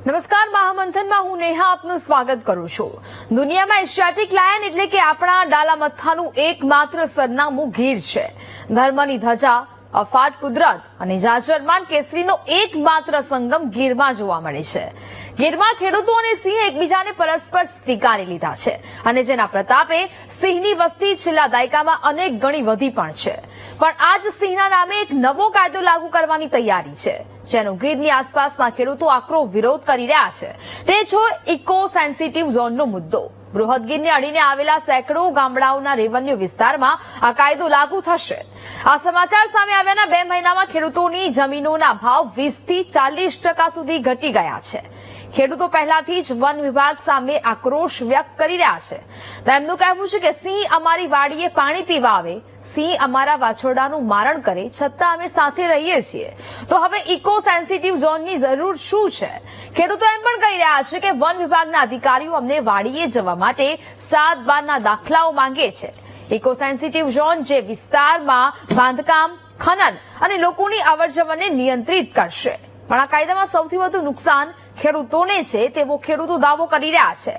નમસ્કાર, મહામંથનમાં હું નેહા આપનું સ્વાગત કરું છું। દુનિયામાં એશિયાટિક લાયન એટલે કે આપણા ડાલામથ્થાનું એકમાત્ર સરનામું ગીર છે। ધર્મની ધજા, અફાટ કુદરત અને જાજરમાન કેસરીનો એકમાત્ર સંગમ ગીરમાં જોવા મળે છે। ગીરમાં ખેડૂતો અને સિંહ એકબીજાને પરસ્પર સ્વીકારી લીધા છે અને જેના પ્રતાપે સિંહની વસ્તી છેલ્લા દાયકામાં અનેક ગણી વધી પણ છે। પણ આજ સિંહના નામે એક નવો કાયદો લાગુ કરવાની તૈયારી છે, જેનો ગીરની આસપાસના ખેડૂતો આકરો વિરોધ કરી રહ્યા છે। તે છે ઇકો સેન્સિટિવ ઝોનનો મુદ્દો। બૃહદ ગીરને અડીને આવેલા સેંકડો ગામડાઓના રેવન્યુ વિસ્તારમાં આ કાયદો લાગુ થશે। આ સમાચાર સામે આવ્યાના 2 મહિનામાં ખેડૂતોની જમીનોના ભાવ 20 થી 40% સુધી ઘટી ગયા છે। ખેડૂતો પહેલાથી જ વન વિભાગ સામે આક્રોશ વ્યક્ત કરી રહ્યા છે। તેમનું કહેવું છે કે સિંહ અમારી વાડીએ પાણી પીવા આવે, સિંહ અમારા વાછરડાનું મારણ કરે, છતાં અમે સાથે રહીએ છીએ। તો હવે ઇકો સેન્સિટિવ ઝોનની જરૂર શું છે? ખેડૂતો એમ પણ કહી રહ્યા છે કે વન વિભાગના અધિકારીઓ અમને વાડીએ જવા માટે 7 બારના દાખલાઓ માંગે છે। ઇકો સેન્સિટિવ ઝોન જે વિસ્તારમાં બાંધકામ, ખનન અને લોકોની અવરજવરને નિયંત્રિત કરશે। પણ આ કાયદામાં સૌથી વધુ નુકસાન ખેડૂતોને છે તેવો ખેડૂતો દાવો કરી રહ્યા છે।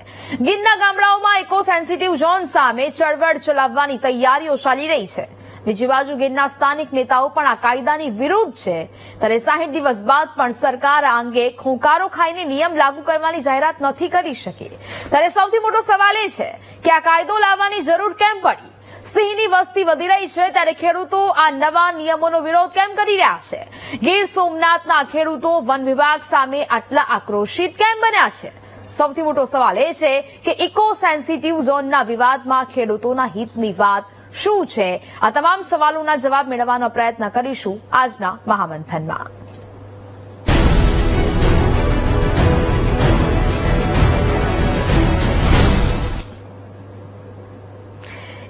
ગીરના ગામડાઓમાં ઇકો સેન્સિટિવ ઝોન સામે ચળવળ ચલાવવાની તૈયારીઓ ચાલી રહી છે। બીજી બાજુ ગીરના સ્થાનિક નેતાઓ પણ આ કાયદાની વિરુદ્ધ છે। ત્યારે 60 દિવસ બાદ પણ સરકાર આ અંગે ખોંકારો ખાઈને નિયમ લાગુ કરવાની જાહેરાત નથી કરી શકી। ત્યારે સૌથી મોટો સવાલ એ છે કે આ કાયદો લાવવાની જરૂર કેમ પડી? સિંહની વસ્તી વધી રહી છે ત્યારે ખેડૂતો આ નવા નિયમોનો વિરોધ કેમ કરી રહ્યા છે? ગીર સોમનાથના ખેડૂતો વન વિભાગ સામે આટલા આક્રોશિત કેમ બન્યા છે? સૌથી મોટો સવાલ એ છે કે ઇકો સેન્સિટિવ ઝોનના વિવાદમાં ખેડૂતોના હિતની વાત શું છે? આ તમામ સવાલોના જવાબ મેળવવાનો પ્રયત્ન કરીશું આજના મહામંથનમાં।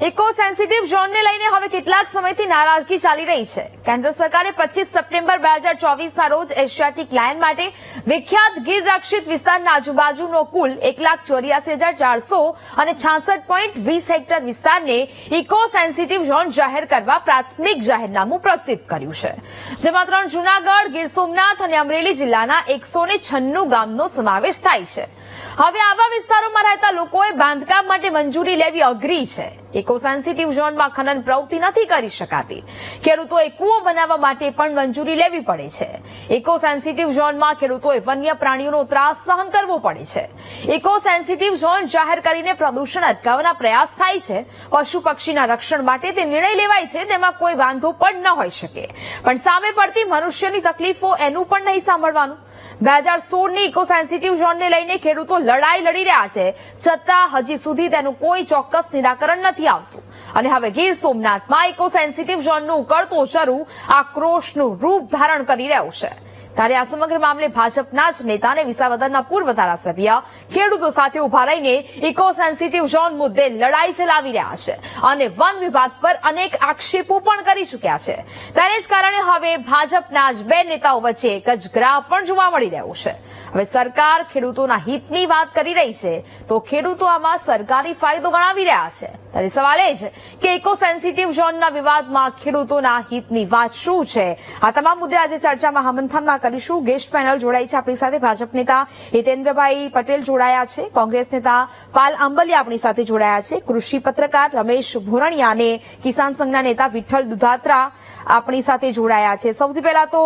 ઇકો સેન્સિટિવ ઝોનને લઈને હવે કેટલાક સમયથી નારાજગી ચાલી રહી છે। કેન્દ્ર સરકારે 25 સપ્ટેમ્બર 2024ના રોજ એશિયાટિક લાયન માટે વિખ્યાત ગીર રક્ષિત વિસ્તારના આજુબાજુનો કુલ 1,84,400 અને 66.20 હેક્ટર વિસ્તારને ઇકો સેન્સિટિવ ઝોન જાહેર કરવા પ્રાથમિક જાહેરનામું પ્રસિદ્ધ કર્યું છે, જેમાં 3 જૂનાગઢ, ગીર સોમનાથ અને અમરેલી જિલ્લાના 196 ગામનો સમાવેશ થાય છે। હવે આવા વિસ્તારોમાં રહેતા લોકોએ બાંધકામ માટે મંજૂરી લેવી અઘરી છે। ઇકો સેન્સિટિવ ઝોનમાં ખનન પ્રવૃત્તિ નથી કરી શકાતી। ખેડૂતોએ કૂવો બનાવવા માટે પણ મંજૂરી લેવી પડે છે। ઇકો સેન્સિટિવ ઝોનમાં ખેડૂતોએ વન્ય પ્રાણીઓનો ત્રાસ સહન કરવો પડે છે। ઇકો સેન્સિટિવ ઝોન જાહેર કરીને પ્રદૂષણ અટકાવવાના પ્રયાસ થાય છે। પશુ પક્ષીના રક્ષણ માટે તે નિર્ણય લેવાય છે, તેમાં કોઈ વાંધો પણ ન હોઈ શકે, પણ સામે પડતી મનુષ્યની તકલીફો એનું પણ નહીં સાંભળવાનું। 2016ની ઇકો સેન્સિટિવ ઝોનને લઈને ખેડૂતો લડાઈ લડી રહ્યા છે, છતાં હજી સુધી તેનું કોઈ ચોક્કસ નિરાકરણ નથી આવતું અને હવે ગીર સોમનાથમાં ઇકો સેન્સિટિવ ઝોનનું ઉકળતો ચરુ આક્રોશનું રૂપ ધારણ કરી રહ્યું છે। ત્યારે આ સમગ્ર મામલે ભાજપના જ નેતા અને વિસાવદરના પૂર્વ ધારાસભ્ય ખેડૂતો સાથે ઉભા રહીને ઇકો સેન્સિટિવ ઝોન મુદ્દે લડાઈ ચલાવી રહ્યા છે અને વન વિભાગ પર અનેક આક્ષેપો પણ કરી ચૂક્યા છે। ત્યારે જ કારણે હવે ભાજપના જ 2 નેતાઓ વચ્ચે ગજગ્રાહ પણ જોવા મળી રહ્યું છે। હવે સરકાર ખેડૂતોના હિતની વાત કરી રહી છે તો ખેડૂતો આમાં સરકારી ફાયદો ગણાવી રહ્યા છે। ત્યારે સવાલ એ છે કે ઇકો સેન્સિટિવ ઝોનના વિવાદમાં ખેડૂતોના હિતની વાત શું છે? આ તમામ મુદ્દે આજે ચર્ચામાં મહામંથનમાં કરીશું। ગેસ્ટ પેનલ જોડાઈ છે આપણી સાથે। ભાજપ નેતા હિતેન્દ્રભાઈ પટેલ જોડાયા છે, કોંગ્રેસ નેતા પાલ આંબલિયા આપણી સાથે જોડાયા છે, કૃષિ પત્રકાર રમેશ ભોરણિયા અને કિસાન સંઘના નેતા વિઠ્ઠલ દુધાત્રા આપણી સાથે જોડાયા છે। સૌથી પહેલા તો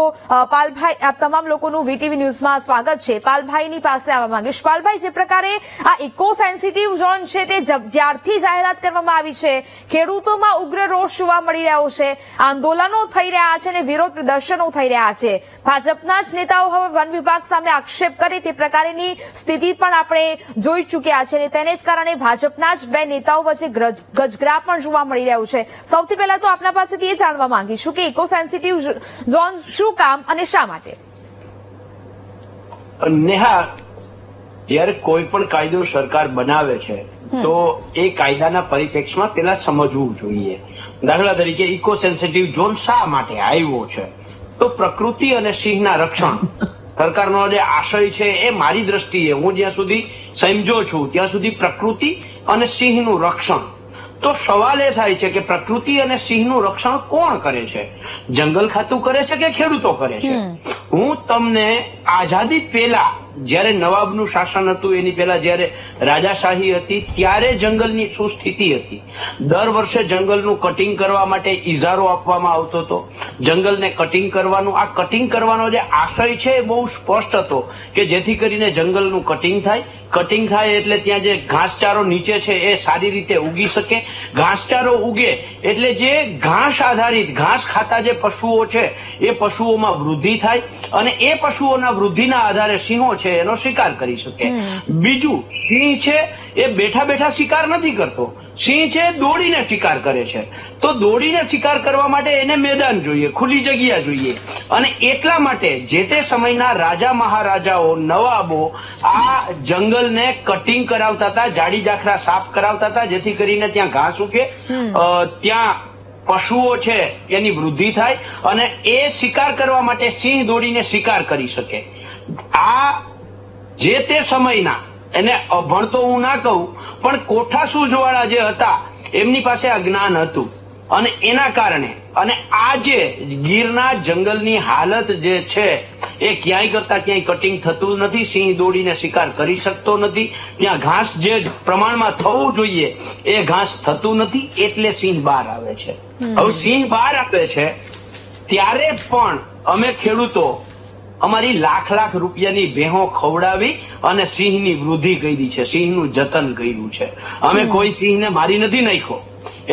પાલભાઈ, આપ તમામ લોકોનું વીટીવી ન્યૂઝમાં સ્વાગત છે। પાલભાઈની પાસે આવવા માંગીશ। પાલભાઈ, જે પ્રકારે આ ઇકો સેન્સિટિવ ઝોન છે તે જ્યારથી જાહેરાત કરવામાં આવી છે, ખેડૂતોમાં ઉગ્ર રોષ જોવા મળી રહ્યો છે, આંદોલનો થઈ રહ્યા છે અને વિરોધ પ્રદર્શનો થઈ રહ્યા છે। ભાજપના જ નેતાઓ હવે વન વિભાગ સામે આક્ષેપ કરે તે પ્રકારની સ્થિતિ પણ આપણે જોઈ ચૂક્યા છે અને તેને જ કારણે ભાજપના જ 2 નેતાઓ વચ્ચે ગજગ્રાહ પણ જોવા મળી રહ્યું છે। સૌથી પહેલા તો આપના પાસેથી એ જાણવા માંગીશું કે ઇકો સેન્સિટિવ ઝોન શું કામ અને શા માટે? નેહા, જ્યારે કોઈ પણ કાયદો સરકાર બનાવે છે તો એ કાયદાના પરિપ્રેક્ષમાં પેલા સમજવું જોઈએ। દાખલા તરીકે ઇકો સેન્સિટિવ ઝોન શા માટે આવ્યો છે? તો પ્રકૃતિ અને સિંહના રક્ષણ સરકારનો જે આશય છે એ મારી દ્રષ્ટિએ, હું જ્યાં સુધી સમજો છું ત્યાં સુધી પ્રકૃતિ અને સિંહનું રક્ષણ। તો સવાલ એ થાય છે કે પ્રકૃતિ અને સિંહનું રક્ષણ કોણ કરે છે? જંગલ ખાતું કરે છે કે ખેડૂતો કરે છે? હું તમને આઝાદી પહેલા જ્યારે નવાબનું શાસન હતું એની પહેલા જ્યારે રાજાશાહી હતી ત્યારે જંગલની શું સ્થિતિ હતી. દર વર્ષે જંગલનું કટિંગ કરવા માટે ઇજારો આપવામાં આવતો હતો. જંગલને કટિંગ કરવાનું, આ કટિંગ કરવાનો જે આશય છે એ બહુ સ્પષ્ટ હતો કે જેથી કરીને જંગલનું કટિંગ થાય. કટિંગ થાય એટલે ત્યાં જે ઘાસચારો નીચે છે એ સારી રીતે ઉગી શકે. ઘાસચારો ઉગે એટલે જે ઘાસ આધારિત ઘાસ ખાતા જે પશુઓ છે એ પશુઓમાં વૃદ્ધિ થાય અને એ પશુઓના વૃદ્ધિના આધારે સિંહો છે એનો શિકાર કરી શકે. બીજું, સિંહ છે એ બેઠા બેઠા શિકાર નથી કરતો. સિંહ છે દોડીને શિકાર કરે છે. તો દોડીને શિકાર કરવા માટે એને મેદાન જોઈએ, ખુલ્લી જગ્યા જોઈએ. અને એટલા માટે જે તે સમયના રાજા મહારાજાઓ, નવાબો આ જંગલને કટિંગ કરાવતા હતા, જાડી જાખરા સાફ કરાવતા હતા જેથી કરીને ત્યાં ઘાસ ઉગે, ત્યાં પશુઓ છે એની વૃદ્ધિ થાય અને એ શિકાર કરવા માટે સિંહ દોડીને શિકાર કરી શકે. આ જે તે સમયના, એને અભણતો હું ના કહું પણ કોઠાસૂઝવાળા જે હતા એમની પાસે આ જ્ઞાન હતું અને એના કારણે અને આજે ગીરના જંગલની હાલત જે છે એ ક્યાંય કરતા ક્યાંય કટિંગ થતું નથી. સિંહ દોડીને શિકાર કરી શકતો નથી. ત્યાં ઘાસ જે પ્રમાણમાં થવું જોઈએ એ ઘાસ થતું નથી એટલે સિંહ બહાર આવે છે. હવે સિંહ બહાર આવે છે ત્યારે પણ અમે ખેડૂતો અમારી લાખ લાખ રૂપિયાની ભેહો ખવડાવી અને સિંહની વૃદ્ધિ કરી છે, સિંહનું જતન કર્યું છે. અમે કોઈ સિંહને મારી નથી નાખ્યો.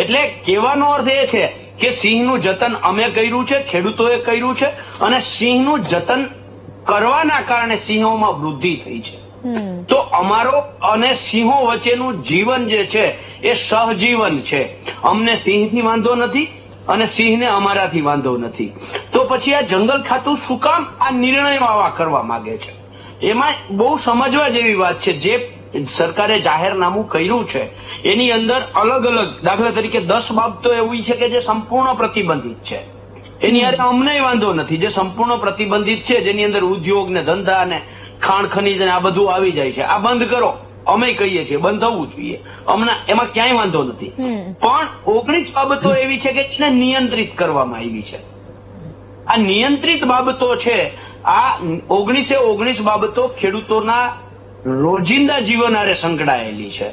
એટલે કહેવાનો અર્થ એ છે કે સિંહનું જતન અમે કર્યું છે, ખેડૂતોએ કર્યું છે અને સિંહનું જતન કરવાના કારણે સિંહોમાં વૃદ્ધિ થઈ છે. તો અમારો અને સિંહો વચ્ચેનું જીવન જે છે એ સહજીવન છે. અમને સિંહથી વાંધો નથી અને સિંહને અમારાથી વાંધો નથી. તો પછી આ જંગલ ખાતું શું કામ આ નિર્ણયો આવા કરવા માંગે છે? એમાં બહુ સમજવા જેવી વાત છે. જે સરકારે જાહેરનામું કર્યું છે એની અંદર અલગ અલગ, દાખલા તરીકે 10 બાબતો એવી છે કે જે સંપૂર્ણ પ્રતિબંધિત છે. એની અંદર અમને વાંધો નથી. જે સંપૂર્ણ પ્રતિબંધિત છે જેની અંદર ઉદ્યોગ ને ધંધા ને ખાણ ખનીજ ને આ બધું આવી જાય છે, આ બંધ કરો. અમે કહીએ છીએ બંધ થવું જોઈએ, હમણાં એમાં ક્યાંય વાંધો નથી. પણ 19 બાબતો એવી છે કે જેને નિયંત્રિત કરવામાં આવી છે. આ નિયંત્રિત બાબતો છે, આ 19 બાબતો ખેડૂતોના રોજિંદા જીવન હારે સંકળાયેલી છે.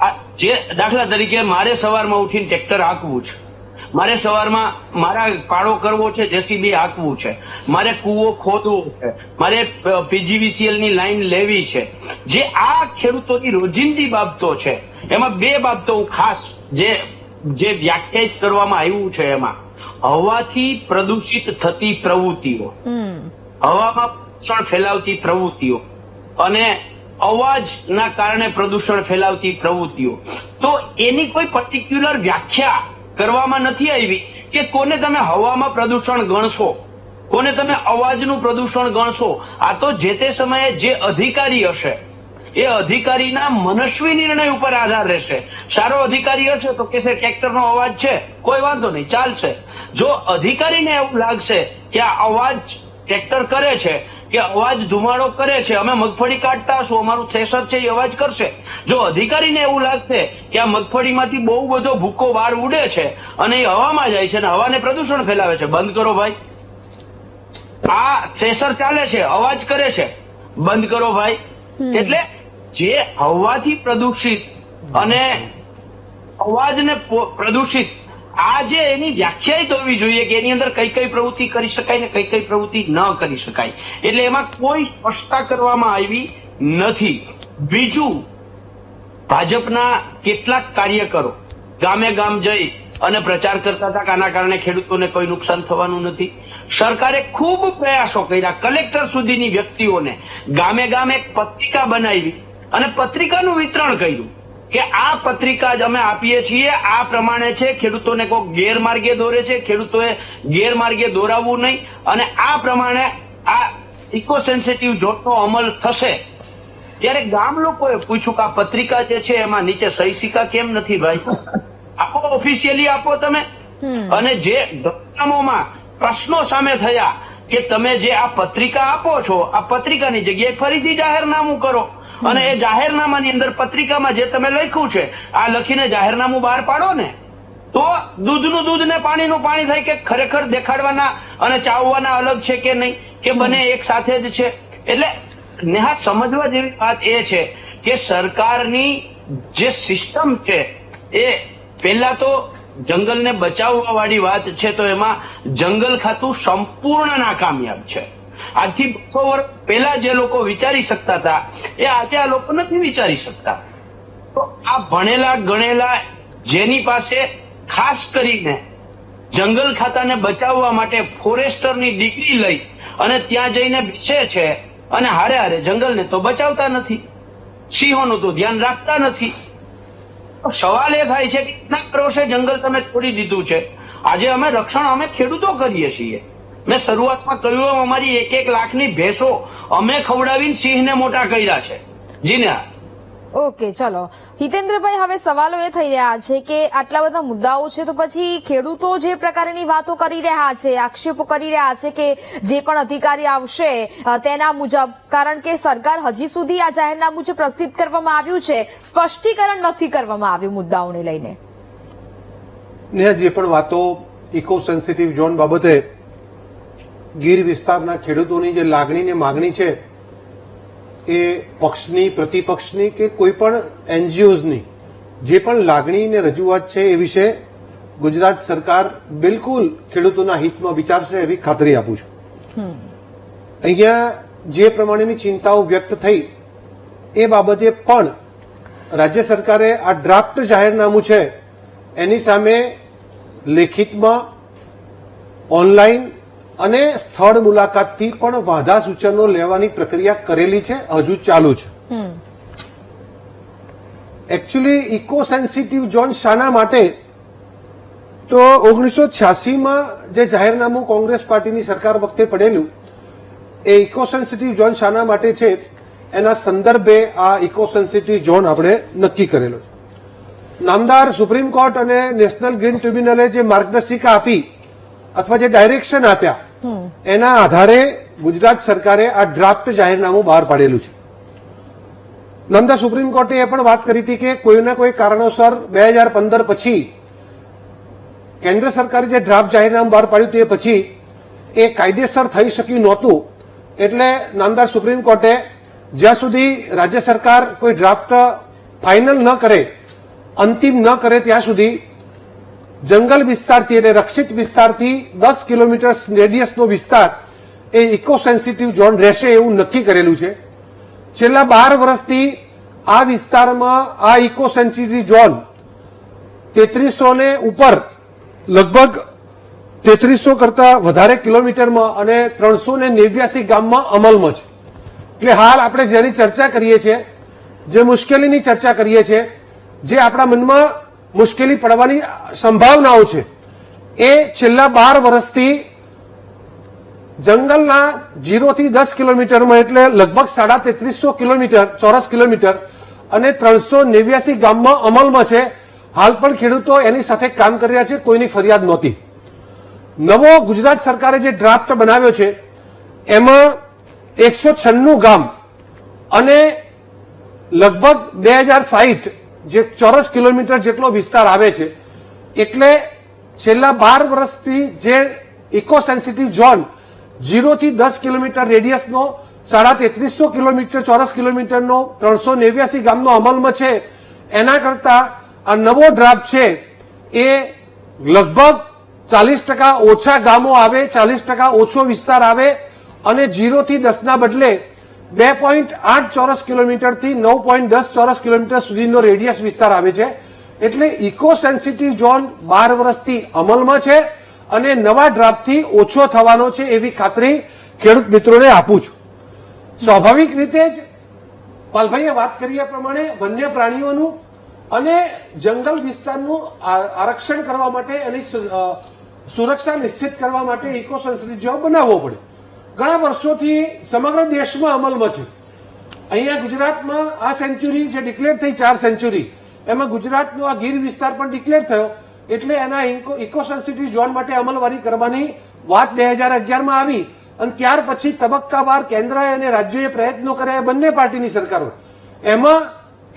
આ જે દાખલા તરીકે મારે સવારમાં ઉઠીને ટ્રેક્ટર હાંકવું છે, મારે સવારમાં મારા પાડો કરવો છે, જેસીબી હાંકવું છે, મારે કૂવો ખોદવો છે, મારે પીજીવીસીએલ ની લાઈન લેવી છે. જે આ ખેડૂતોની રોજિંદી બાબતો છે એમાં 2 બાબતો ખાસ જે વ્યાખ્યાયિત કરવામાં આવ્યું છે. એમાં હવાથી પ્રદૂષિત થતી પ્રવૃત્તિઓ, હવામાં પ્રદૂષણ ફેલાવતી પ્રવૃત્તિઓ અને અવાજના કારણે પ્રદૂષણ ફેલાવતી પ્રવૃત્તિઓ. તો એની કોઈ પર્ટિક્યુલર વ્યાખ્યા કરવામાં નથી આવી કે કોને તમે હવામાં પ્રદૂષણ ગણશો, કોને તમે અવાજનું પ્રદૂષણ ગણશો. આ તો જે તે સમયે જે અધિકારી હશે એ અધિકારીના મનસ્વી નિર્ણય ઉપર આધાર રહેશે. સારો અધિકારી હશે તો કહેશે ટ્રેક્ટરનો અવાજ છે, કોઈ વાંધો નહીં, ચાલશે. જો અધિકારીને એવું લાગશે કે આ અવાજ ટ્રેક્ટર કરે છે કે અવાજ ધુમાડો કરે છે, અમે મગફળી કાઢતા હશું, અમારું થ્રેશર છે એ અવાજ કરશે. જો અધિકારીને એવું લાગશે કે આ મગફળીમાંથી બહુ બધો ભૂકો બહાર ઉડે છે અને એ હવામાં જાય છે અને હવાને પ્રદૂષણ ફેલાવે છે, બંધ કરો ભાઈ. આ થ્રેશર ચાલે છે, અવાજ કરે છે, બંધ કરો ભાઈ. એટલે જે હવાથી પ્રદૂષિત અને અવાજને પ્રદૂષિત, આ જે એની વ્યાખ્યાયિત હોવી જોઈએ કે એની અંદર કઈ કઈ પ્રવૃત્તિ કરી શકાય ને કઈ કઈ પ્રવૃત્તિ ન કરી શકાય. એટલે એમાં કોઈ સ્પષ્ટતા કરવામાં આવી નથી. બીજું, ભાજપના કેટલાક કાર્યકરો ગામે ગામ જઈ અને પ્રચાર કરતા હતા કે આના કારણે ખેડૂતોને કોઈ નુકસાન થવાનું નથી. સરકારે ખૂબ પ્રયાસો કર્યા, કલેક્ટર સુધીની વ્યક્તિઓને ગામે ગામ એક પત્રિકા બનાવી અને પત્રિકાનું વિતરણ કર્યું કે આ પત્રિકા જ અમે આપીએ છીએ, આ પ્રમાણે છે, ખેડૂતોને કોઈ ગેરમાર્ગે દોરે છે, ખેડૂતોએ ગેરમાર્ગે દોરાવવું નહીં અને આ પ્રમાણે આ ઇકો સેન્સિટિવ ઝોનનો અમલ થશે. ત્યારે ગામ લોકોએ પૂછ્યું કે આ પત્રિકા જે છે એમાં નીચે સહી સિક્કા કેમ નથી ભાઈ? આપો, ઓફિશિયલી આપો તમે. અને જે ગામોમાં પ્રશ્નો સામે થયા કે તમે જે આ પત્રિકા આપો છો, આ પત્રિકાની જગ્યાએ ફરીથી જાહેરનામું કરો અને એ જાહેરનામાની અંદર પત્રિકામાં જે તમે લખ્યું છે આ લખીને જાહેરનામું બહાર પાડો ને, તો દૂધનું દૂધ ને પાણીનું પાણી થાય કે ખરેખર દેખાડવાના અને ચાવવાના અલગ છે કે નહીં, કે બંને એક સાથે જ છે. એટલે નેહા સમજવા જેવી વાત એ છે કે સરકારની જે સિસ્ટમ છે એ પહેલા તો જંગલને બચાવવા વાળી વાત છે તો એમાં જંગલ ખાતું સંપૂર્ણ નાકામયાબ છે. આજથી 200 વર્ષ પહેલા જે લોકો વિચારી શકતા હતા એ આજે આ લોકો નથી વિચારી શકતા. તો આ ભણેલા ગણેલા જેની પાસે ખાસ કરીને જંગલ ખાતાને બચાવવા માટે ફોરેસ્ટરની ડિગ્રી લઈ અને ત્યાં જઈને બેસે છે અને હારે હારે જંગલને તો બચાવતા નથી, સિંહોનું તો ધ્યાન રાખતા નથી. સવાલ એ થાય છે કે કેટલા વર્ષે જંગલ તમે છોડી દીધું છે. આજે અમે રક્ષણ અમે ખેડૂતો કરીએ છીએ. મેં શરૂઆતમાં કહ્યું અમારી 1-1 લાખની ભેંસો અમે ખવડાવીને સિંહને મોટા કર્યા છે. જી ના. ઓકે, ચલો હિતેન્દ્રભાઈ, હવે સવાલો એ થઈ રહ્યા છે કે આટલા બધા મુદ્દાઓ છે તો પછી ખેડૂતો જે પ્રકારની વાતો કરી રહ્યા છે, આક્ષેપો કરી રહ્યા છે કે જે પણ અધિકારી આવશે તેના મુજબ, કારણ કે સરકાર હજી સુધી આ જાહેરનામું જે પ્રસિદ્ધ કરવામાં આવ્યું છે સ્પષ્ટીકરણ નથી કરવામાં આવ્યું મુદ્દાઓને લઈને. ને જે પણ વાતો ઇકો સેન્સિટિવ ઝોન બાબતે ગીર વિસ્તારના ખેડૂતોની જે લાગણી ને માગણી છે એ પક્ષની, પ્રતિપક્ષની કે કોઈ પણ એનજીઓઝની જે પણ લાગણી ને રજૂઆત છે એ વિશે ગુજરાત સરકાર બિલકુલ ખેડૂતોના હિતમાં વિચારશે એવી ખાતરી આપું છું. અહીંયા જે પ્રમાણેની ચિંતાઓ વ્યક્ત થઈ એ બાબતે પણ રાજ્ય સરકારે આ ડ્રાફ્ટ જાહેરનામું છે એની સામે લેખિતમાં, ઓનલાઈન અને સ્થળ મુલાકાતથી પણ વાંધા સૂચનો લેવાની પ્રક્રિયા કરેલી છે, હજુ ચાલુ છે. એકચ્યુઅલી ઇકો સેન્સિટિવ ઝોન શાના માટે, તો 1986માં જે જાહેરનામું કોંગ્રેસ પાર્ટીની સરકાર વખતે પડેલું એ ઇકો સેન્સિટિવ ઝોન શાના માટે છે એના સંદર્ભે આ ઇકો સેન્સિટિવ ઝોન આપણે નક્કી કરેલો છે. નામદાર સુપ્રીમ કોર્ટ અને નેશનલ ગ્રીન ટ્રિબ્યુનલે જે માર્ગદર્શિકા આપી અથવા જે ડાયરેક્શન આપ્યા એના આધારે ગુજરાત સરકારે આ ડ્રાફ્ટ જાહેરનામું બહાર પાડેલું છે. નામદાર સુપ્રીમ કોર્ટે એ પણ વાત કરી હતી કે કોઈના કોઈ કારણોસર 2015 પછી કેન્દ્ર સરકારે જે ડ્રાફ્ટ જાહેરનામું બહાર પાડ્યું તે પછી એ કાયદેસર થઈ શક્યું નહોતું. એટલે નામદાર સુપ્રીમ કોર્ટે જ્યાં સુધી રાજ્ય સરકાર કોઈ ડ્રાફ્ટ ફાઇનલ ન કરે, અંતિમ ન કરે ત્યાં સુધી જંગલ વિસ્તારથી એટલે રક્ષિત વિસ્તારથી 10 કિલોમીટર રેડિયસનો વિસ્તાર એ ઇકો સેન્સિટિવ ઝોન રહેશે એવું નક્કી કરેલું છે. છેલ્લા 12 વર્ષથી આ વિસ્તારમાં આ ઇકો સેન્સિટિવ ઝોન 3300 ને ઉપર, લગભગ 3300 કરતા વધારે કિલોમીટરમાં અને 389 ગામમાં અમલમાં છે. એટલે હાલ આપણે જેની ચર્ચા કરીએ છીએ, જે મુશ્કેલીની ચર્ચા કરીએ છીએ, જે આપણા મનમાં મુશ્કેલી પડવાની સંભાવનાઓ છે એ છેલ્લા 12 વર્ષથી જંગલના 0 થી 10 કિલોમીટરમાં એટલે લગભગ 3350 કિલોમીટર, ચોરસ કિલોમીટર અને 389 ગામમાં અમલમાં છે. હાલ પણ ખેડૂતો એની સાથે કામ કરી રહ્યા છે, કોઈની ફરિયાદ નહોતી. નવો ગુજરાત સરકારે જે ડ્રાફ્ટ બનાવ્યો છે એમાં 196 ગામ અને લગભગ 2060 જે ચોરસ કિલોમીટર જેટલો વિસ્તાર આવે છે. એટલે છેલ્લા 12 વર્ષથી જે ઇકો સેન્સિટિવ ઝોન 0 થી 10 કિલોમીટર રેડિયસનો 3350 કિલોમીટર ચોરસ કિલોમીટરનો 389 ગામનો અમલમાં છે એના કરતા આ નવો ડ્રાફ્ટ છે એ લગભગ 40% ઓછા ગામો આવે, 40% ઓછો વિસ્તાર આવે અને 0 થી 10 ના બદલે 2.8 ચોરસ કિલોમીટરથી 9.10 ચોરસ કિલોમીટર સુધીનો રેડિયસ વિસ્તાર આવે છે. એટલે ઇકો સેન્સિટિવ ઝોન 12 વર્ષથી અમલમાં છે અને નવા ડ્રાફ્ટથી ઓછો થવાનો છે એવી ખાતરી ખેડૂત મિત્રોને આપું છું. સ્વાભાવિક રીતે જ પાલભાઈએ વાત કરી પ્રમાણે વન્ય પ્રાણીઓનું અને જંગલ વિસ્તારનું આરક્ષણ કરવા માટે એની સુરક્ષા નિશ્ચિત કરવા માટે ઇકો સેન્સિટિવ ઝોન બનાવવો પડે. ઘણા વર્ષોથી સમગ્ર દેશમાં અમલમાં છે. અહીંયા ગુજરાતમાં આ સેન્ચુરી જે ડિક્લેર થઈ 4 સેન્ચુરી, એમાં ગુજરાતનો આ ગીર વિસ્તાર પણ ડિક્લેર થયો. એટલે એના ઇકો સેન્સિટિવ ઝોન માટે અમલવારી કરવાની વાત 2011માં આવી અને ત્યાર પછી તબક્કાવાર કેન્દ્રએ અને રાજ્યોએ પ્રયત્નો કર્યા, બંને પાર્ટીની સરકારો. એમાં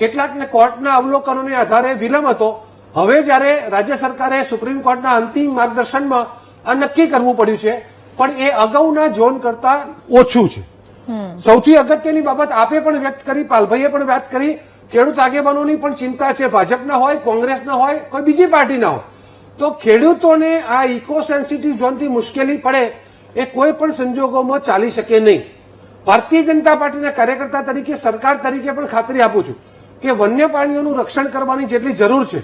કેટલાકને કોર્ટના અવલોકનોને આધારે વિલંબ હતો. હવે જ્યારે રાજ્ય સરકારે સુપ્રીમ કોર્ટના અંતિમ માર્ગદર્શનમાં આ નક્કી કરવું પડ્યું છે, પણ એ અગાઉના ઝોન કરતા ઓછું છે. સૌથી અગત્યની બાબત આપે પણ વ્યક્ત કરી, પાલભાઈએ પણ વાત કરી, ખેડૂત આગેવાનોની પણ ચિંતા છે, ભાજપના હોય, કોંગ્રેસના હોય, કોઈ બીજી પાર્ટીના હોય, તો ખેડૂતોને આ ઇકો સેન્સિટિવ ઝોનથી મુશ્કેલી પડે એ કોઈ પણ સંજોગોમાં ચાલી શકે નહીં. ભારતીય જનતા પાર્ટીના કાર્યકર્તા તરીકે, સરકાર તરીકે પણ ખાતરી આપું છું કે વન્ય પ્રાણીઓનું રક્ષણ કરવાની જેટલી જરૂર છે,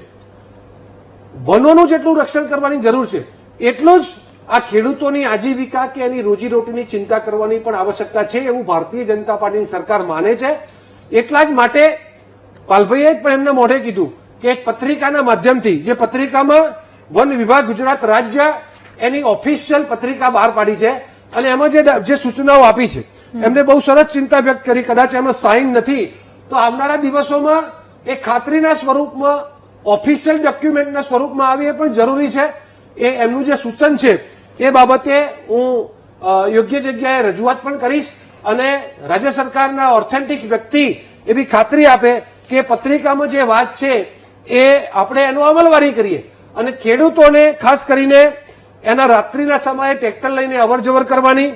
વનોનું જેટલું રક્ષણ કરવાની જરૂર છે, એટલું જ આ ખેડૂતોની આજીવિકા કે એની રોજીરોટીની ચિંતા કરવાની પણ આવશ્યકતા છે એવું ભારતીય જનતા પાર્ટીની સરકાર માને છે. એટલા જ માટે પાલભાઈએ પણ એમને મોઢે કીધું કે એક પત્રિકાના માધ્યમથી, જે પત્રિકામાં વન વિભાગ ગુજરાત રાજ્ય એની ઓફિશિયલ પત્રિકા બહાર પાડી છે અને એમાં જે સૂચનાઓ આપી છે એમને બહુ સરસ ચિંતા વ્યક્ત કરી. કદાચ એમાં સાઇન નથી તો આવનારા દિવસોમાં એ ખાતરીના સ્વરૂપમાં, ઓફિશિયલ ડોક્યુમેન્ટના સ્વરૂપમાં આવે એ પણ જરૂરી છે. એ એમનું જે સૂચન છે એ બાબતે હું યોગ્ય જગ્યાએ રજૂઆત પણ કરીશ અને રાજ્ય સરકારના ઓથેન્ટિક વ્યક્તિ એવી ખાતરી આપે કે પત્રિકામાં જે વાત છે એ આપણે એનો અમલવારી કરીએ અને ખેડૂતોને ખાસ કરીને એના રાત્રિના સમયે ટ્રેક્ટર લઈને અવરજવર કરવાની,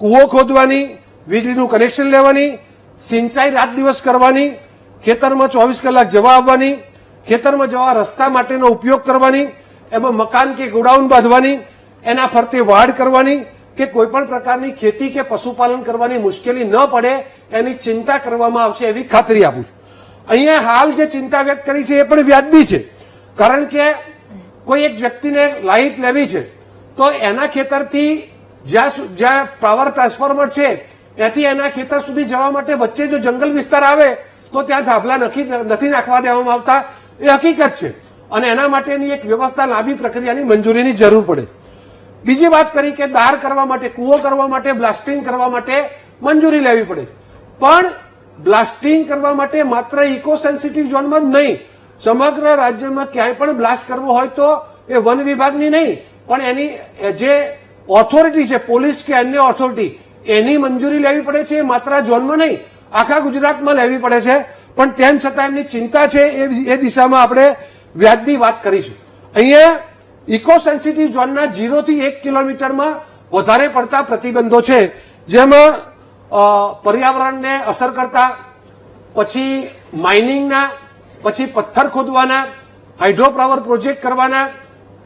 કૂવો ખોદવાની, વીજળીનું કનેક્શન લેવાની, સિંચાઈ રાત દિવસ કરવાની, ખેતરમાં 24 કલાક જવા આવવાની, ખેતરમાં જવા રસ્તા માટેનો ઉપયોગ કરવાની, એમાં મકાન કે ગોડાઉન બાંધવાની, એના ફરતે વાડ કરવાની કે કોઈ પણ પ્રકારની ખેતી કે પશુપાલન કરવાની મુશ્કેલી ન પડે એની ચિંતા કરવામાં આવશે એવી ખાતરી આપું છું. અહીંયા હાલ જે ચિંતા વ્યક્ત કરી છે એ પણ વ્યાજબી છે, કારણ કે કોઈ એક વ્યક્તિને લાઇટ લેવી છે તો એના ખેતરથી જ્યાં પાવર ટ્રાન્સફોર્મર છે ત્યાંથી એના ખેતર સુધી જવા માટે વચ્ચે જો જંગલ વિસ્તાર આવે તો ત્યાં ધાબલા નથી નાખવા દેવામાં આવતા, એ હકીકત છે અને એના માટેની એક વ્યવસ્થા, લાંબી પ્રક્રિયાની મંજૂરીની જરૂર પડે. બીજી વાત કરી કે દાર કરવા માટે, કૂવો કરવા માટે, બ્લાસ્ટિંગ કરવા માટે મંજૂરી લેવી પડે, પણ બ્લાસ્ટિંગ કરવા માટે માત્ર ઇકો સેન્સિટિવ ઝોનમાં જ નહીં, સમગ્ર રાજ્યમાં ક્યાંય પણ બ્લાસ્ટ કરવો હોય તો એ વન વિભાગની નહીં પણ એની જે ઓથોરિટી છે, પોલીસ કે અન્ય ઓથોરિટી, એની મંજૂરી લેવી પડે છે. માત્ર ઝોનમાં નહીં, આખા ગુજરાતમાં લેવી પડે છે. પણ તેમ છતાં એમની ચિંતા છે એ દિશામાં આપણે વ્યાજબી વાત કરીશું. અહીંયા ઇકો સેન્સિટિવ ઝોનના 0 થી 1 કિલોમીટરમાં વધારે પડતા પ્રતિબંધો છે, જેમાં પર્યાવરણને અસર કરતા, પછી માઇનિંગના, પછી પથ્થર ખોદવાના, હાઇડ્રોપાવર પ્રોજેક્ટ કરવાના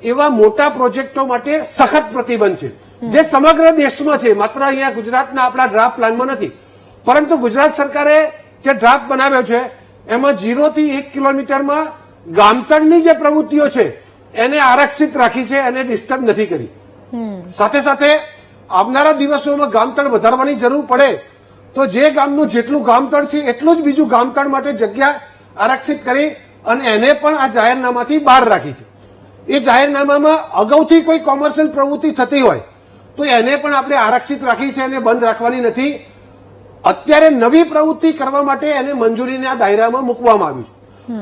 એવા મોટા પ્રોજેક્ટો માટે સખત પ્રતિબંધ છે, જે સમગ્ર દેશમાં છે. માત્ર અહીંયા ગુજરાતના આપણા ડ્રાફ્ટ પ્લાનમાં નથી, પરંતુ ગુજરાત સરકારે જે ડ્રાફ્ટ બનાવ્યો છે એમાં 0 થી 1 કિલોમીટરમાં ગામતળની જે પ્રવૃત્તિઓ છે એને આરક્ષિત રાખી છે, એને ડિસ્ટર્બ નથી કરી. સાથે સાથે આવનારા દિવસોમાં ગામતળ વધારવાની જરૂર પડે તો જે ગામનું જેટલું ગામતળ છે એટલું જ બીજું ગામતળ માટે જગ્યા આરક્ષિત કરી અને એને પણ આ જાહેરનામાથી બહાર રાખી છે. એ જાહેરનામામાં અગાઉથી કોઈ કોમર્શિયલ પ્રવૃત્તિ થતી હોય તો એને પણ આપણે આરક્ષિત રાખી છે, એને બંધ રાખવાની નથી. અત્યારે નવી પ્રવૃત્તિ કરવા માટે એને મંજૂરીના દાયરામાં મૂકવામાં આવી છે,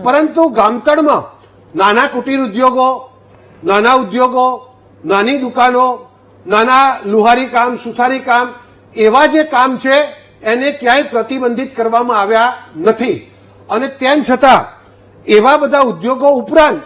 પરંતુ ગામતળમાં નાના કુટીર ઉદ્યોગો, નાના ઉદ્યોગો, નાની દુકાનો, નાના લુહારી કામ, સુથારી કામ, એવા જે કામ છે એને ક્યાંય પ્રતિબંધિત કરવામાં આવ્યા નથી. અને તેમ છતાં એવા બધા ઉદ્યોગો ઉપરાંત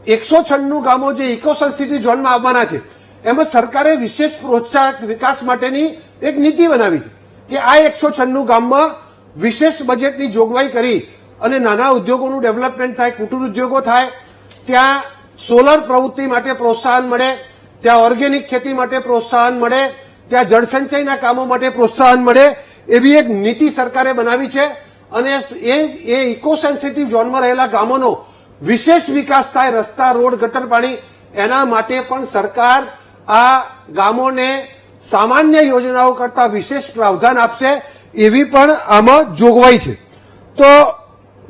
196 ગામો જે ઇકો સેન્સિટિવ ઝોનમાં આવવાના છે એમાં સરકારે વિશેષ પ્રોત્સાહક વિકાસ માટેની એક નીતિ બનાવી છે કે આ 196 ગામમાં વિશેષ બજેટની જોગવાઈ કરી અને નાના ઉદ્યોગોનું ડેવલપમેન્ટ થાય, કુટીર ઉદ્યોગો થાય, ત્યાં સોલર પ્રવૃત્તિ માટે પ્રોત્સાહન મળે, ત્યાં ઓર્ગેનિક ખેતી માટે પ્રોત્સાહન મળે, ત્યાં જળસંચયના કામો માટે પ્રોત્સાહન મળે, એવી એક નીતિ સરકારે બનાવી છે. અને એ ઇકો સેન્સિટિવ ઝોનમાં રહેલા ગામોનો વિશેષ વિકાસ થાય, રસ્તા, રોડ, ગટર, પાણી, એના માટે પણ સરકાર આ ગામોને સામાન્ય યોજનાઓ કરતા વિશેષ પ્રાવધાન આપશે એવી પણ આમાં જોગવાઈ છે. તો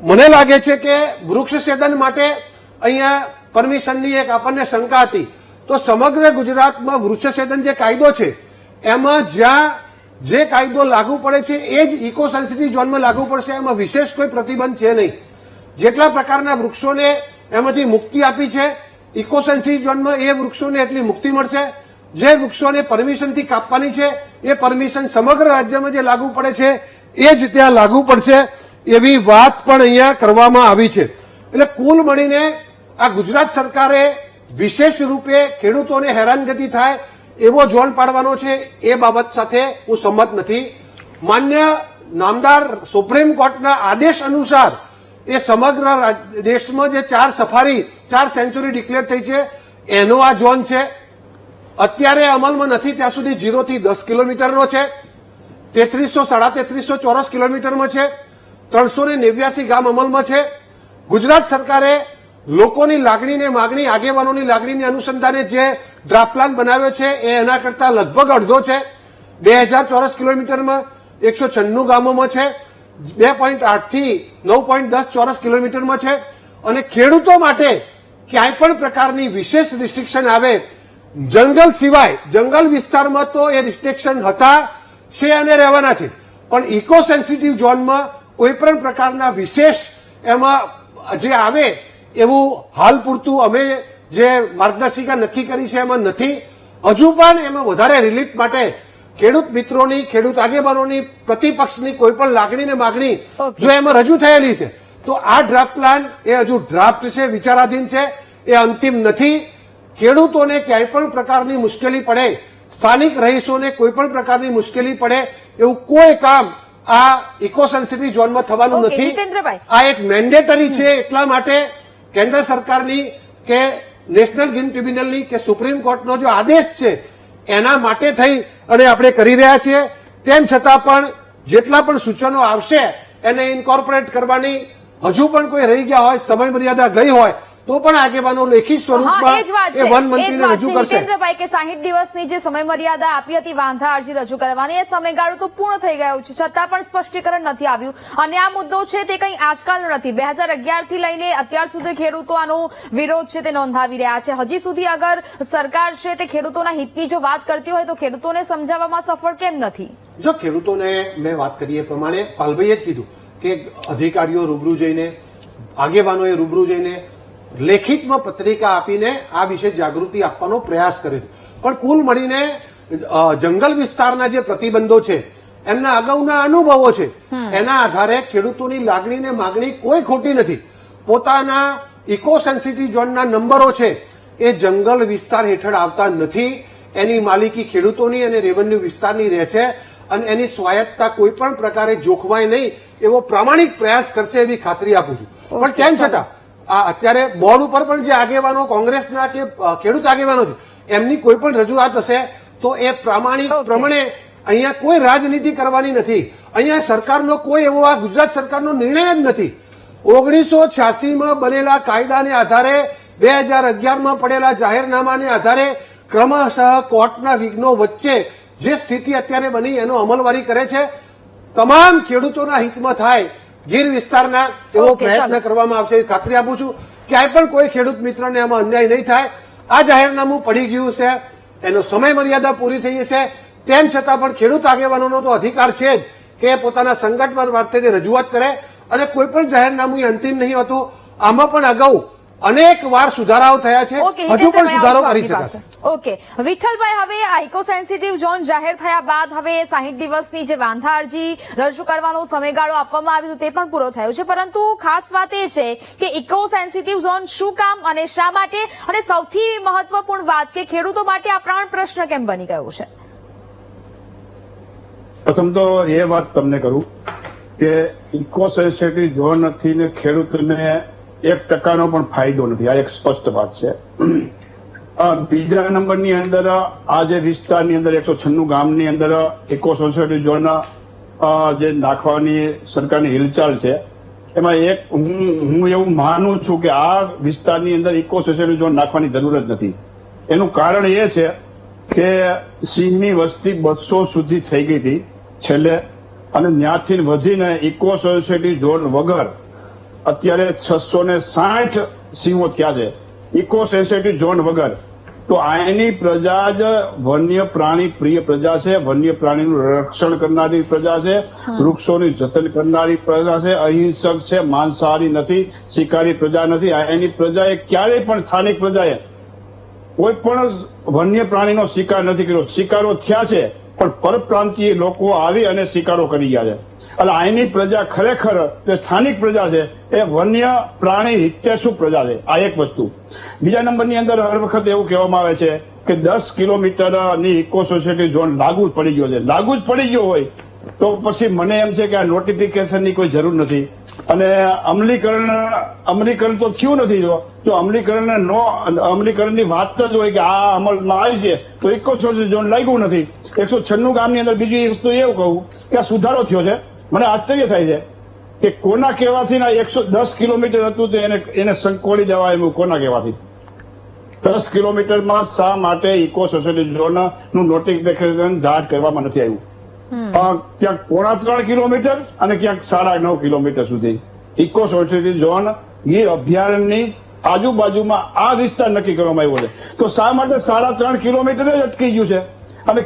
મને લાગે છે કે વૃક્ષ છેદન માટે અહીંયા પરમિશનની એક આપણને શંકા હતી, તો સમગ્ર ગુજરાતમાં વૃક્ષ છેદન જે કાયદો છે એમાં જ્યાં જે કાયદો લાગુ પડે છે એ જ ઇકો સેન્સિટિવ ઝોનમાં લાગુ પડશે, એમાં વિશેષ કોઈ પ્રતિબંધ છે નહીં. જેટલા પ્રકારના વૃક્ષોને એમાંથી મુક્તિ આપી છે ઇકો સેન્સિટિવ ઝોનમાં, એ વૃક્ષોને એટલી મુક્તિ મળશે. જે વૃક્ષોને પરમિશનથી કાપવાની છે એ પરમિશન સમગ્ર રાજ્યમાં જે લાગુ પડે છે એ જ ત્યાં લાગુ પડશે એવી વાત પણ અહીંયા કરવામાં આવી છે. એટલે કુલ મળીને આ ગુજરાત સરકારે વિશેષ રૂપે ખેડૂતોને હેરાનગતિ થાય એવો ઝોન પાડવાનો છે એ બાબત સાથે હું સંમત નથી. માન્ય નામદાર સુપ્રીમ કોર્ટના આદેશ અનુસાર એ સમગ્ર દેશમાં જે 4 સેન્ચુરી ડિક્લેર થઈ છે એનો આ ઝોન છે. અત્યારે અમલમાં નથી ત્યાં સુધી 0 થી 10 કિલોમીટરનો છે. 3300 ચોરસ કિલોમીટરમાં છે. 389 ગામ અમલમાં છે. ગુજરાત સરકારે લોકોની લાગણીને માગણી, આગેવાનોની લાગણીને અનુસંધાને જે ડ્રાફ્ટ પ્લાન બનાવ્યો છે એ એના કરતા લગભગ અડધો છે. 2000 ચોરસ કિલોમીટરમાં 196 ગામોમાં છે. 2.8 થી 9.10 ચોરસ કિલોમીટરમાં છે. અને ખેડૂતો માટે ક્યાંય પણ પ્રકારની વિશેષ રિસ્ટ્રિક્શન આવે જંગલ સિવાય, જંગલ વિસ્તારમાં તો એ રિસ્ટ્રિક્શન હતા, છે અને રહેવાના છે, પણ ઇકો સેન્સિટિવ ઝોનમાં કોઈ પણ પ્રકારના વિશેષ એમાં જે આવે એવું હાલ પૂરતું અમે જે માર્ગદર્શિકા નક્કી કરી છે એમાં નથી. હજુ પણ એમાં વધારે રિલીફ માટે ખેડૂત મિત્રોની, ખેડૂત આગેવાનોની, પ્રતિપક્ષની કોઈ પણ લાગણી ને માગણી જો એમાં રજૂ થયેલી છે તો આ ડ્રાફ્ટ પ્લાન એ હજુ ડ્રાફ્ટ છે, વિચારાધીન છે, એ અંતિમ નથી. ખેડૂતોને ક્યાંય પણ પ્રકારની મુશ્કેલી પડે, સ્થાનિક રહીશોને કોઈ પણ પ્રકારની મુશ્કેલી પડે એવું કોઈ કામ આ ઇકો સેન્સિટિવ ઝોનમાં થવાનું ઓકે, નથી. જીતેન્દ્રભાઈ. આ એક મેન્ડેટરી છે એટલા માટે કેન્દ્ર સરકારની કે નેશનલ ગ્રીન ટ્રિબ્યુનલની કે સુપ્રીમ કોર્ટનો જો આદેશ છે એના માટે થઈ અને આપણે કરી રહ્યા છીએ. તેમ છતાં પણ જેટલા પણ સૂચનો આવશે એને ઇન્કોર્પોરેટ કરવાની હજુ પણ કોઈ રહી ગયા હોય, સમય મર્યાદા ગઈ હોય તો પણ આગેવાનો લેખિત સ્વરૂપમાં એ વન મંત્રીને રજૂ કરશે. જીતેન્દ્રભાઈ કે 60 દિવસની જે સમય મર્યાદા આપી હતી વાંધા અરજી રજૂ કરવાની, એ સમયગાળો તો પૂર્ણ થઈ ગયો છે, છતાં પણ સ્પષ્ટીકરણ નથી આવ્યું. અને આ મુદ્દો છે તે કંઈ આજકાલનો નથી. 2011 થી લઈને અત્યાર સુધી ખેડૂતો આનો વિરોધ છે તે નોંધાવી રહ્યા છે. હજી સુધી અગર સરકાર છે તે ખેડૂતોના હિતની જો વાત કરતી હોય તો ખેડૂતોને સમજાવવામાં સફળ કેમ નથી? જો ખેડૂતોને મેં વાત કરી એ પ્રમાણે પાલભાઈએ જ કીધું કે અધિકારીઓ રૂબરૂ જઈને, આગેવાનોએ રૂબરૂ જઈને લેખિતમાં પત્રિકા આપીને આ વિશે જાગૃતિ આપવાનો પ્રયાસ કરે છે. પણ કુલ મળીને જંગલ વિસ્તારના જે પ્રતિબંધો છે, એમના અગાઉના અનુભવો છે, એના આધારે ખેડૂતોની લાગણી ને માગણી કોઈ ખોટી નથી. પોતાના ઇકો સેન્સિટિવ ઝોનના નંબરો છે એ જંગલ વિસ્તાર હેઠળ આવતા નથી. એની માલિકી ખેડૂતોની અને રેવન્યુ વિસ્તારની રહે છે અને એની સ્વાયત્તતા કોઈ પણ પ્રકારે જોખવાય નહીં એવો પ્રામાણિક પ્રયાસ કરશે એવી ખાતરી આપું છું. પણ તેમ છતાં આ અત્યારે બોર્ડ ઉપર પણ જે આગેવાનો કોંગ્રેસના કે ખેડૂત આગેવાનો છે એમની કોઈ પણ રજૂઆત હશે તો એ પ્રામાણિક પ્રમાણે અહીંયા કોઈ રાજનીતિ કરવાની નથી. અહીંયા સરકારનો કોઈ એવો આ ગુજરાત સરકારનો નિર્ણય જ નથી. 1986માં બનેલા કાયદાને આધારે 2011માં પડેલા જાહેરનામાને આધારે ક્રમશઃ કોર્ટના વિઘ્નો વચ્ચે જે સ્થિતિ અત્યારે બની એનો અમલવારી કરે છે. તમામ ખેડૂતોના હિતમાં થાય ગીર વિસ્તારના એવો પ્રયત્ન કરવામાં આવશે ખાતરી આપું છું. ક્યાંય પણ કોઈ ખેડૂત મિત્રને આમાં અન્યાય નહીં થાય. આ જાહેરનામું પડી ગયું છે, એનો સમય મર્યાદા પૂરી થઈ છે, તેમ છતાં પણ ખેડૂત આગેવાનોનો તો અધિકાર છે જ કે પોતાના સંગઠન મારફતે રજૂઆત કરે અને કોઈ પણ જાહેરનામું અંતિમ નહીં હોતું. આમાં પણ અગાઉ અનેક વાર સુધારાઓ થયા છે, હજુ પણ સુધારો કરી શકાશે. ઓકે વિઠ્ઠલભાઈ, હવે આ ઇકો સેન્સિટિવ ઝોન જાહેર થયા બાદ હવે 60 દિવસની જે વાંધા અરજી રજૂ કરવાનો સમયગાળો આપવામાં આવ્યો તે પણ પૂરો થયો છે, પરંતુ ખાસ વાત એ છે કે ઇકો સેન્સિટિવ ઝોન શું કામ અને શા માટે, અને સૌથી મહત્વપૂર્ણ વાત કે ખેડૂતો માટે આ પ્રાણ પ્રશ્ન કેમ બની ગયું છે? પ્રથમ તો એ વાત તમને કરું કે ઇકો સેન્સિટિવ ઝોન નથી ને ખેડૂતને 1% પણ ફાયદો નથી. આ એક સ્પષ્ટ વાત છે. બીજા નંબરની અંદર આ જે વિસ્તારની અંદર 196 ગામની અંદર ઇકો સેન્સિટિવ ઝોન જે નાખવાની સરકારની હિલચાલ છે એમાં એક હું એવું માનું છું કે આ વિસ્તારની અંદર ઇકો સેન્સિટિવ ઝોન નાખવાની જરૂર જ નથી. એનું કારણ એ છે કે સિંહની વસ્તી 200 સુધી થઈ ગઈ હતી છેલ્લે, અને ત્યાંથી વધીને ઇકો સેન્સિટિવ ઝોન વગર અત્યારે 660 સિંહો થયા છે ઇકો સેન્સિટિવ ઝોન વગર. તો આની પ્રજા જ વન્ય પ્રાણી પ્રિય પ્રજા છે, વન્ય પ્રાણીનું રક્ષણ કરનારી પ્રજા છે, વૃક્ષોનું જતન કરનારી પ્રજા છે, અહિંસક છે, માંસાહારી નથી, શિકારી પ્રજા નથી. એની પ્રજાએ ક્યારેય પણ સ્થાનિક પ્રજાએ કોઈ પણ વન્ય પ્રાણીનો શિકાર નથી કર્યો. શિકારો થયા છે પણ પરપ્રાંતીય લોકો આવી અને શિકારો કરી ગયા છે. એટલે અહીંની પ્રજા ખરેખર જે સ્થાનિક પ્રજા છે એ વન્ય પ્રાણી હિતૈષી પ્રજા છે. આ એક વસ્તુ. બીજા નંબરની અંદર હર વખત એવું કહેવામાં આવે છે કે 10 કિલોમીટરની ઇકો સોસાયટી ઝોન લાગુ જ પડી ગયો છે. લાગુ જ પડી ગયો હોય તો પછી મને એમ છે કે આ નોટિફિકેશનની કોઈ જરૂર નથી અને અમલીકરણ તો થયું નથી. જો અમલીકરણની વાત જ હોય કે આ અમલમાં આવી છે તો ઇકો ઝોન લાગ્યું નથી. 196 ગામની અંદર બીજી વસ્તુ એવું કહું કે આ સુધારો થયો છે. મને આશ્ચર્ય થાય છે કે કોના કહેવાથી 110 કિલોમીટર હતું તો એને સંકોળી દેવા એમ કોના કહેવાથી 10 કિલોમીટરમાં શા માટે ઇકો સોસાયટી ઝોનનું નોટિફિકેશન જાહેર કરવામાં નથી આવ્યું? ક્યાંક 3.5 કિલોમીટર અને ક્યાંક 9.5 કિલોમીટર સુધી ઇકો સોસાયટી ઝોન ગીર અભયારણ્યની આજુબાજુમાં આ વિસ્તાર નક્કી કરવામાં આવ્યો છે. તો શા માટે 3.5 કિલોમીટર જ અટકી ગયું છે અને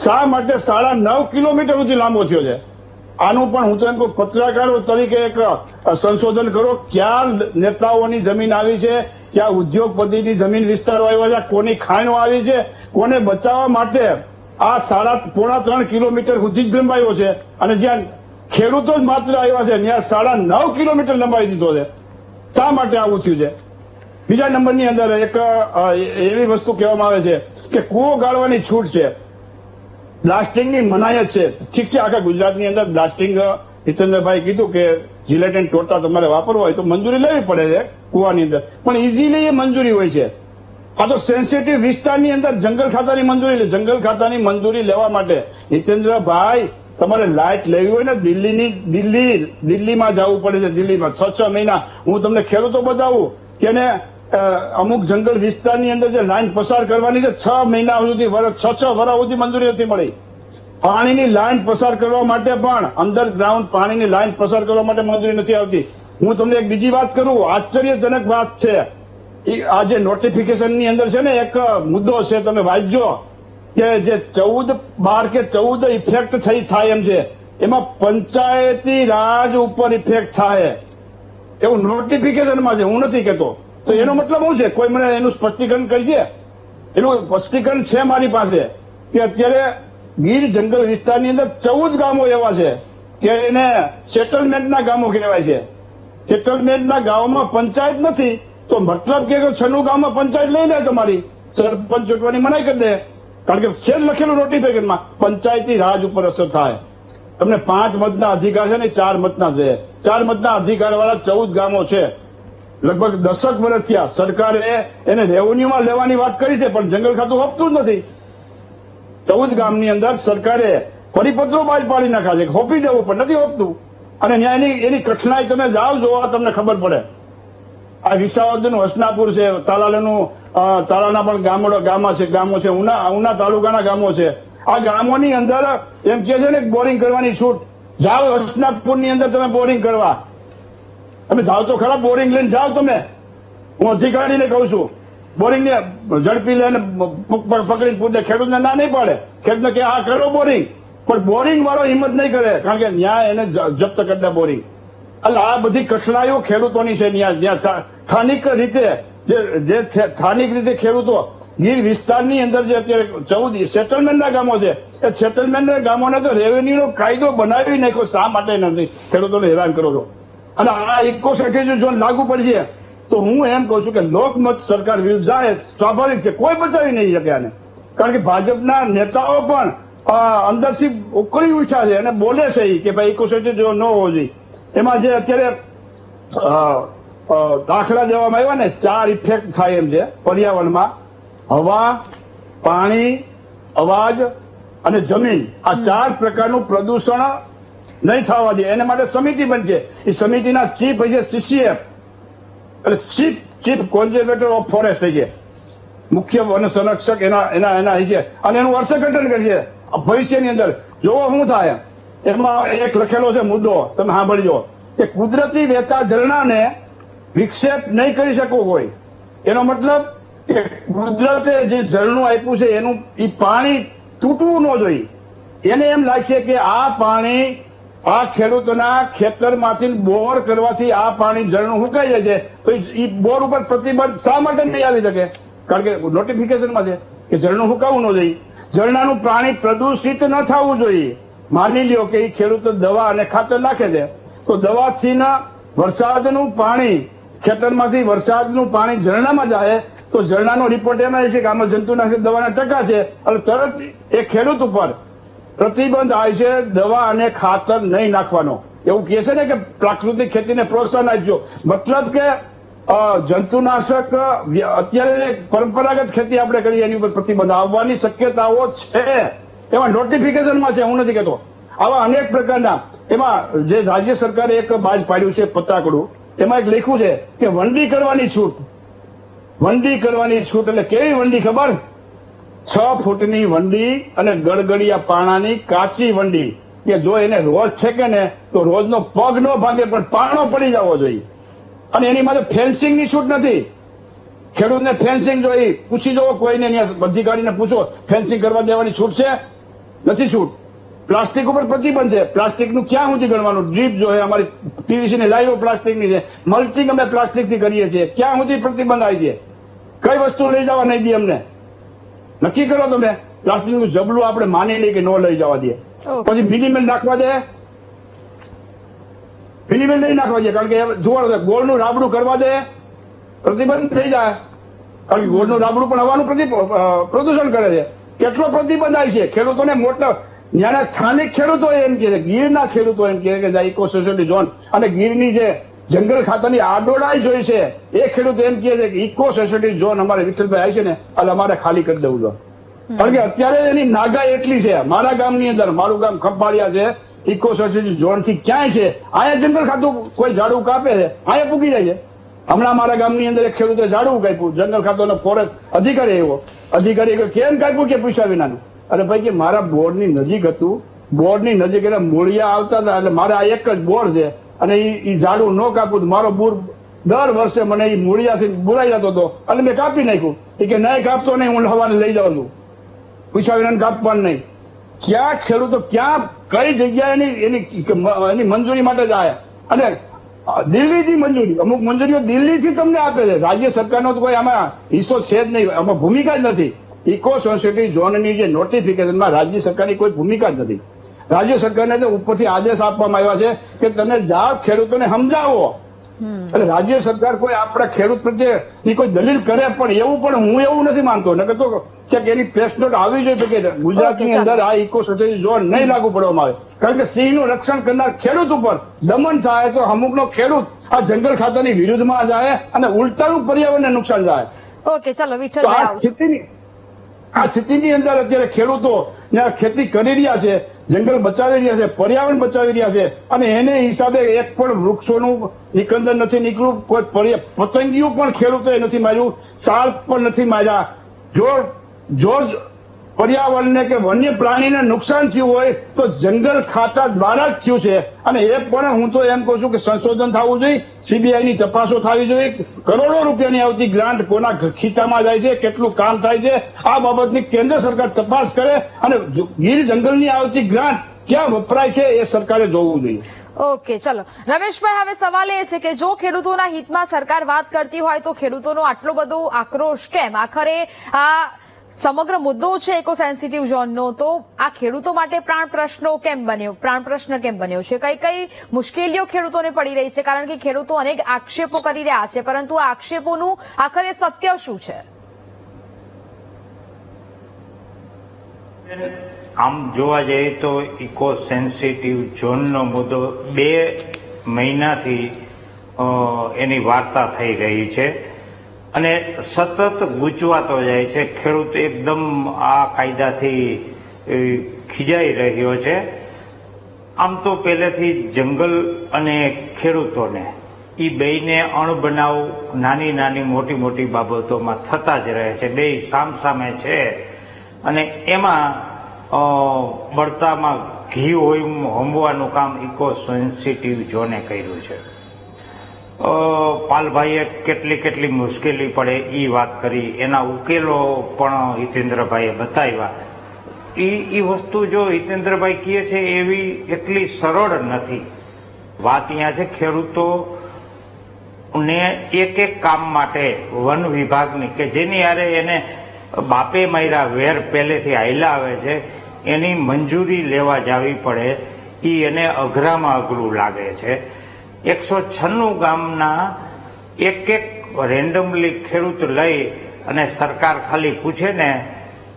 શા માટે 9.5 કિલોમીટર સુધી લાંબો થયો છે? આનું પણ હું તો એમ કહું, પત્રકારો તરીકે એક સંશોધન કરો. ક્યાં નેતાઓની જમીન આવી છે, ક્યાં ઉદ્યોગપતિની જમીન વિસ્તારો આવ્યા છે, કોની ખાણો આવી છે, કોને બચાવવા માટે આ 3.5 કિલોમીટર સુધી જ લંબાયો છે અને જ્યાં ખેડૂતો જ માત્ર આવ્યા છે ત્યાં 9.5 કિલોમીટર લંબાવી દીધો છે. શા માટે આવું થયું છે? બીજા નંબરની અંદર એક એવી વસ્તુ કહેવામાં આવે છે કે કૂવો ગાળવાની છૂટ છે, બ્લાસ્ટિંગની મનાયત છે. ઠીક છે, આખા ગુજરાતની અંદર બ્લાસ્ટિંગ હિતેન્દ્રભાઈ કીધું કે જિલેટિન ટોટા તમારે વાપરવો હોય તો મંજૂરી લેવી પડે છે કૂવાની અંદર, પણ ઇઝીલી એ મંજૂરી હોય છે. આ તો સેન્સિટિવ વિસ્તારની અંદર જંગલ ખાતાની મંજૂરી લે. જંગલ ખાતાની મંજૂરી લેવા માટે હિતેન્દ્રભાઈ તમારે લાઇટ લેવી હોય ને દિલ્હીમાં જવું પડે છે. દિલ્હીમાં 6 મહિના હું તમને ખેડૂતો બતાવું કે અમુક જંગલ વિસ્તારની અંદર જે લાઈન પસાર કરવાની છે 6 મહિના સુધી 6 વર્ષ સુધી મંજૂરી નથી મળી. પાણીની લાઈન પસાર કરવા માટે પણ અંડરગ્રાઉન્ડ પાણીની લાઈન પસાર કરવા માટે મંજૂરી નથી આવતી. હું તમને એક બીજી વાત કરું, આશ્ચર્યજનક વાત છે. આ જે નોટિફિકેશન ની અંદર છે ને એક મુદ્દો છે, તમે વાંચજો કે જે 14 કે 14 ઇફેક્ટ થાય એમ છે, એમાં પંચાયતી રાજ ઉપર ઇફેક્ટ થાય એવું નોટિફિકેશનમાં છે. હું નથી કહેતો. તો એનો મતલબ શું છે? કોઈ મને એનું સ્પષ્ટીકરણ કરી છે? એનું સ્પષ્ટીકરણ છે મારી પાસે કે અત્યારે ગીર જંગલ વિસ્તારની અંદર 14 ગામો એવા છે કે એને સેટલમેન્ટના ગામો કહેવાય છે. સેટલમેન્ટના ગામોમાં પંચાયત નથી તો મતલબ કે 96 ગામમાં પંચાયત લઈ લે તમારી, સરપંચ ચૂંટવાની મનાઈ કરી દે. કારણ કે છે લખેલું નોટિફિકેશનમાં પંચાયતી રાજ ઉપર અસર થાય. તમને 5 મતના અધિકાર છે ને 4 મતના છે. 4 મતના અધિકાર વાળા 14 ગામો છે. લગભગ 10 વર્ષ થયા સરકારે એને રેવન્યુમાં લેવાની વાત કરી છે પણ જંગલ ખાતું આપતું જ નથી. 14 ગામની અંદર સરકારે પરિપત્રો બહાર પાડી નાખ્યા છે, હોપી દેવું પણ નથી હોપતું. અને એની કઠણાઈ તમે જાઓ જોવા તમને ખબર પડે. આ વિસાવદરનું હસનાપુર છે, તાલાના પણ ગામો છે, ઉના તાલુકાના ગામો છે. આ ગામોની અંદર એમ કે છે ને બોરિંગ કરવાની છૂટ. જાઓ હસનાપુરની અંદર તમે બોરિંગ કરવા, તમે જાઓ તો ખરા, બોરિંગ લઈને જાઓ તમે. હું અધિકારીને કહું છું, બોરિંગ ને ઝડપી લઈને પકડીને પૂછે, ખેડૂતને ના નહીં પાડે. ખેડૂતને કે આ કરો બોરિંગ, પણ બોરિંગ વાળો હિંમત નહીં કરે કારણ કે ન્યાય એને જપ્ત કરી દે બોરિંગ. એટલે આ બધી કઠણાઈઓ ખેડૂતોની છે. જ્યાં સ્થાનિક રીતે ખેડૂતો ગીર વિસ્તારની અંદર જે અત્યારે 14 સેટલમેન્ટના ગામો છે, એ સેટલમેન્ટના ગામોને તો રેવન્યુનો કાયદો બનાવી નાખ્યો. શા માટે નથી? ખેડૂતોને હેરાન કરો છો. અને આ ઇકો સોસાયટી ઝોન લાગુ પડશે તો હું એમ કહું છું કે લોકમત સરકાર વિરુદ્ધ જાય સ્વાભાવિક છે, કોઈ બચાવી નહીં શકે આને. કારણ કે ભાજપના નેતાઓ પણ અંદરથી ઉકળી ઉઠ્યા છે અને બોલે છે કે ભાઈ ઇકો સોસાયટી ઝોન ન હોવો જોઈએ. એમાં જે અત્યારે દાખલા દેવામાં આવ્યા ને 4 ઇફેક્ટ થાય એમ છે પર્યાવરણમાં: હવા, પાણી, અવાજ અને જમીન. આ 4 પ્રકારનું પ્રદૂષણ નહીં થવા દે એના માટે સમિતિ બનશે. એ સમિતિના ચીફ હશે CCF, એટલે ચીફ કોન્ઝર્વેટર ઓફ ફોરેસ્ટ છે, મુખ્ય વન સંરક્ષક એના હશે અને એનું અર્થઘટન કરશે ભવિષ્યની અંદર. જોવો શું થાય. એમાં એક લખેલો છે મુદ્દો, તમે સાંભળજો કે કુદરતી વહેતા ઝરણાને વિક્ષેપ નહીં કરી શકો કોઈ. એનો મતલબ કે કુદરતે જે ઝરણું આપ્યું છે એનું એ પાણી તૂટવું ન જોઈએ. એને એમ લાગશે કે આ પાણી આ ખેડૂતોના ખેતરમાંથી બોર કરવાથી આ પાણી ઝરણું સુકાઈ જાય છે, તો એ બોર ઉપર પ્રતિબંધ શા માટે નહીં આવી શકે? કારણ કે નોટિફિકેશનમાં છે કે ઝરણું સુકાવવું ન જોઈએ. ઝરણાનું પાણી પ્રદૂષિત ન થવું જોઈએ. માની લ્યો કે એ ખેડૂતો દવા અને ખાતર નાખે છે તો દવાથી વરસાદનું પાણી ખેતરમાંથી વરસાદનું પાણી ઝરણામાં જાય તો ઝરણાનો રિપોર્ટ એમ આવે છે કે આમાં જંતુનાશક દવાના ટકા છે એટલે તરત એ ખેડૂત ઉપર પ્રતિબંધ આવે છે દવા અને ખાતર નહીં નાખવાનો. એવું કહે છે ને કે પ્રાકૃતિક ખેતીને પ્રોત્સાહન આપજો, મતલબ કે જંતુનાશક અત્યારે પરંપરાગત ખેતી આપણે કરીએ એની ઉપર પ્રતિબંધ આવવાની શક્યતાઓ છે. એમાં નોટિફિકેશનમાં છે, હું નથી કહેતો. આવા અનેક પ્રકારના એમાં જે રાજ્ય સરકારે એક બાજ પાડ્યું છે પતાકડું, એમાં એક લખ્યું છે કે વંડી કરવાની છૂટ. વંડી કરવાની છૂટ એટલે કેવી વંડી ખબર? 6 ફૂટની વંડી અને ગળગળિયા પાણાની કાચી વંડી કે જો એને રોજ છેકે ને તો રોજનો પગ ન ભાગે પણ પાણો પડી જવો જોઈએ. અને એની માટે ફેન્સિંગની છૂટ નથી. ખેડૂતને ફેન્સિંગ જોઈએ, પૂછી જુઓ કોઈને અધિકારીને પૂછો, ફેન્સિંગ કરવા દેવાની છૂટ છે? નથી છૂટ. પ્લાસ્ટિક ઉપર પ્રતિબંધ છે. પ્લાસ્ટિકનું ક્યાં સુધી ગણવાનું? ડ્રીપ જો અમારી પીવીસી ની લાઈવો પ્લાસ્ટિકની છે, મલ્ચિંગ અમે પ્લાસ્ટિકથી કરીએ છીએ, ક્યાં સુધી પ્રતિબંધ આવી છે? કઈ વસ્તુ લઈ જવા નહીં દે અમને? નક્કી કરો તમે. પ્લાસ્ટિકનું જબલું આપણે માની લઈએ કે ન લઈ જવા દે, પછી મિનિમલ નાખવા દે, મિનિમલ નહીં નાખવા દે, કારણ કે જોવા ગોળનું રાબડું કરવા દે, પ્રતિબંધ થઈ જાય. કારણ કે ગોળનું રાબડું પણ હવાનું પ્રદૂષણ કરે છે. કેટલો પ્રતિબંધ આવી છે? ખેડૂતોને મોટા ત્યાંના સ્થાનિક ખેડૂતો એમ કહે છે, ગીરના ખેડૂતો એમ કહે કે ઇકો સોસાયટી ઝોન અને ગીરની જે જંગલ ખાતાની આડોડાઈ જોઈ છે એ ખેડૂત એમ કહે છે કે ઇકો સોસાયટી ઝોન અમારે વિઠ્ઠલભાઈ આવી છે ને એટલે અમારે ખાલી કરી દેવું જોઈએ. કારણ કે અત્યારે એની નાગાઈ એટલી છે. મારા ગામની અંદર, મારું ગામ ખંભાળિયા છે, ઇકો સોસાયટી ઝોન થી ક્યાંય છે, અહીંયા જંગલ ખાતું કોઈ ઝાડું કાપે છે, અહીંયા પૂકી જાય છે. હમણાં મારા ગામની અંદર એક ખેડૂતે ઝાડવું કાપ્યું, જંગલ ખાતાનો ફોરેસ્ટ અધિકારી આવ્યો, અધિકારી કેમ કાપ્યું કે પૂછ્યા વિનાનું? અરે ભાઈ કે મારા બોર્ડની નજીક હતું, બોર્ડની નજીક એટલે મૂળિયા આવતા હતા, એટલે મારે આ એક જ બોર્ડ છે અને એ ઝાડું ન કાપવું, મારો બૂર દર વર્ષે મને એ મૂળિયાથી બોલાઈ જતો હતો એટલે મેં કાપી નાખ્યું. એ કે નહીં કાપતો નહીં, હું હવાને લઈ જાઉં છું, પૂછ્યા વિના કાપવાનું નહીં. ક્યાં ખેડૂતો ક્યાં કઈ જગ્યાએ એની મંજૂરી માટે જાય? અને દિલ્હીથી મંજૂરી, અમુક મંજૂરીઓ દિલ્હીથી તમને આપે છે. રાજ્ય સરકારનો તો કોઈ આમાં હિસ્સો છે જ નહીં, આમાં ભૂમિકા જ નથી. ઇકો સોસાયટી ઝોનની જે નોટિફિકેશનમાં રાજ્ય સરકારની કોઈ ભૂમિકા જ નથી. રાજ્ય સરકારને તો ઉપરથી આદેશ આપવામાં આવ્યા છે કે તમે જાઓ ખેડૂતોને સમજાવો. એટલે રાજ્ય સરકાર કોઈ આપણા ખેડૂત પ્રત્યે કોઈ દલીલ કરે પણ એવું પણ હું એવું નથી માનતો. નકર તો એની પ્રેસ નોટ આવી જોઈએ કે ગુજરાતની અંદર આ ઇકો સોસાયટી ઝોન નહીં લાગુ પડવામાં આવે. કારણ કે સિંહનું રક્ષણ કરનાર ખેડૂત ઉપર દમન થાય તો અમુકનો ખેડૂત આ જંગલ ખાતાની વિરુદ્ધમાં જાય અને ઉલટાનું પર્યાવરણને નુકસાન જાય. ઓકે, ચલો વિઠ્ઠલભાઈ, આ સ્થિતિની અંદર અત્યારે ખેડૂતો ખેતી કરી રહ્યા છે, જંગલ બચાવી રહ્યા છે, પર્યાવરણ બચાવી રહ્યા છે અને એને હિસાબે એક પણ વૃક્ષોનું નિકંદન નથી નીકળ્યું, કોઈ પતંગિયું પણ ખેડૂતોએ નથી માર્યું, સાપ પણ નથી માર્યા. જો પર્યાવરણને કે વન્ય પ્રાણીને નુકસાન થયું હોય તો જંગલ ખાતા દ્વારા જ થયું છે. અને એ પણ હું તો એમ કહું છું કે સંશોધન થવું જોઈએ, સીબીઆઈની તપાસો થવી જોઈએ. કરોડો રૂપિયાની આવતી ગ્રાન્ટ કોના ખીચામાં જાય છે, કેટલું કામ થાય છે, આ બાબતની કેન્દ્ર સરકાર તપાસ કરે અને ગીર જંગલની આવતી ગ્રાન્ટ ક્યાં વપરાય છે એ સરકારે જોવું જોઈએ. ઓકે, ચલો રમેશભાઈ, હવે સવાલ એ છે કે જો ખેડૂતોના હિતમાં સરકાર વાત કરતી હોય તો ખેડૂતોનો આટલો બધો આક્રોશ કેમ? આખરે આ સમગ્ર મુદ્દો છે ઇકો સેન્સિટિવ ઝોનનો, તો આ ખેડૂતો માટે પ્રાણ પ્રશ્ન કેમ બન્યો છે? કઈ કઈ મુશ્કેલીઓ ખેડૂતોને પડી રહી છે? કારણ કે ખેડૂતો અનેક આક્ષેપો કરી રહ્યા છે, પરંતુ આ આક્ષેપોનું આખરે સત્ય શું છે? આમ જોવા જઈએ તો ઇકો સેન્સિટિવ ઝોનનો મુદ્દો 2 મહિનાથી એની વાર્તા થઈ રહી છે અને સતત ગૂંચવાતો જાય છે. ખેડૂત એકદમ આ કાયદાથી ખીજાઈ રહ્યો છે. આમ તો પહેલેથી જંગલ અને ખેડૂતોને એ બેયને અણબનાવ નાની નાની મોટી મોટી બાબતોમાં થતા જ રહે છે. બે સામસામે છે અને એમાં બળતામાં ઘી હોમવાનું કામ ઇકો સેન્સિટિવ ઝોને કર્યું છે. પાલભાઈએ કેટલી મુશ્કેલી પડે એ વાત કરી, એના ઉકેલો પણ હિતેન્દ્રભાઈએ બતાવ્યા. એ વસ્તુ જો હિતેન્દ્રભાઈ કહે છે એવી એટલી સરળ નથી. વાત અહીંયા છે ખેડૂતોને એક કામ માટે વન વિભાગની કે જેની હારે એને બાપે માર્યા વેર પહેલેથી હાલ્યા આવે છે એની મંજૂરી લેવા જાવી પડે, એ એને અઘરામાં અઘરું લાગે છે. 196 ગામના એક રેન્ડમલી ખેડૂત લઈ અને સરકાર ખાલી પૂછે ને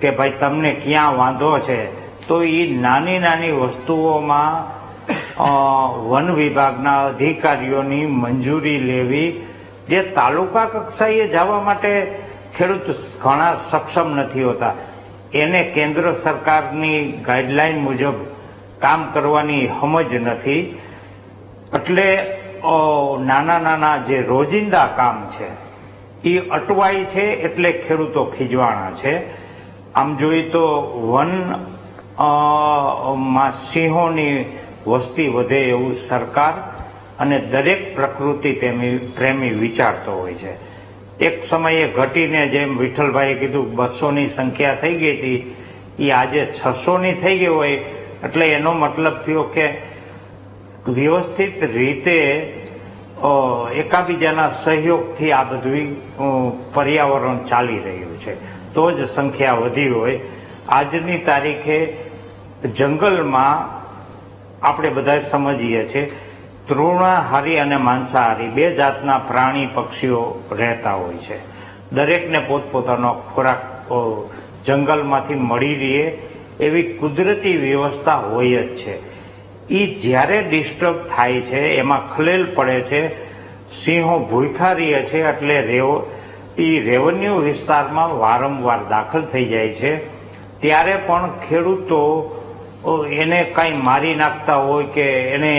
કે ભાઈ તમને ક્યાં વાંધો છે તો એ નાની નાની વસ્તુઓમાં વન વિભાગના અધિકારીઓની મંજૂરી લેવી, જે તાલુકા કક્ષાએ જવા માટે ખેડૂત ઘણા સક્ષમ નથી હોતા, એને કેન્દ્ર સરકારની ગાઈડલાઈન મુજબ કામ કરવાની સમજ નથી. એટલે નાના નાના જે રોજિંદા કામ છે એ અટવાય છે, એટલે ખેડૂતો ખીજવાણા છે. આમ જોઈએ તો વન માં સિંહોની વસ્તી વધે એવું સરકાર અને દરેક પ્રકૃતિ પ્રેમી વિચારતો હોય છે. એક સમયે ઘટીને, જેમ વિઠ્ઠલભાઈએ કીધું, 200ની સંખ્યા થઈ ગઈ હતી, એ આજે 600ની થઈ ગઈ હોય, એટલે એનો મતલબ થયો કે વ્યવસ્થિત રીતે એકાબીજાના સહયોગથી આ બધું પર્યાવરણ ચાલી રહ્યું છે, તો જ સંખ્યા વધી હોય. આજની તારીખે જંગલમાં આપણે બધા સમજીએ છીએ, તૃણાહારી અને માંસાહારી બે જાતના પ્રાણી પક્ષીઓ રહેતા હોય છે. દરેકને પોતપોતાનો ખોરાક જંગલમાંથી મળી રહે એવી કુદરતી વ્યવસ્થા હોય જ છે. એ જ્યારે ડિસ્ટર્બ થાય છે, એમાં ખલેલ પડે છે, સિંહો ભૂખ્યા રહે છે, એટલે એ રેવન્યુ વિસ્તારમાં વારંવાર દાખલ થઈ જાય છે. ત્યારે પણ ખેડૂતો એને કાંઈ મારી નાખતા હોય કે એને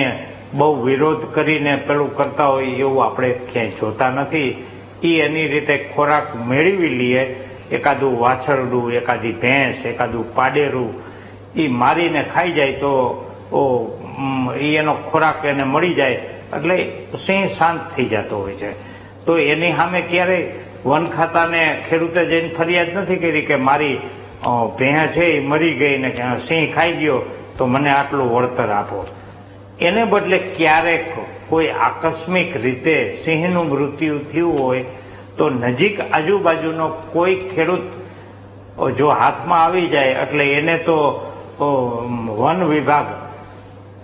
બહુ વિરોધ કરીને પેલું કરતા હોય એવું આપણે ક્યાંય જોતા નથી. એ એની રીતે ખોરાક મેળવી લઈએ, એકાદું વાછરડું, એકાદી ભેંસ, એકાદું પાડેરું એ મારીને ખાઈ જાય તો એનો ખોરાક એને મળી જાય, એટલે સિંહ શાંત થઈ જતો હોય છે. તો એની સામે ક્યારેય વન ખાતાને ખેડૂતે જઈને ફરિયાદ નથી કરી કે મારી ભેંસ છે એ મરી ગઈ ને સિંહ ખાઈ ગયો તો મને આટલું વળતર આપો. એને બદલે ક્યારેક કોઈ આકસ્મિક રીતે સિંહનું મૃત્યુ થયું હોય તો નજીક આજુબાજુનો કોઈ ખેડૂત જો હાથમાં આવી જાય એટલે એને તો વન વિભાગ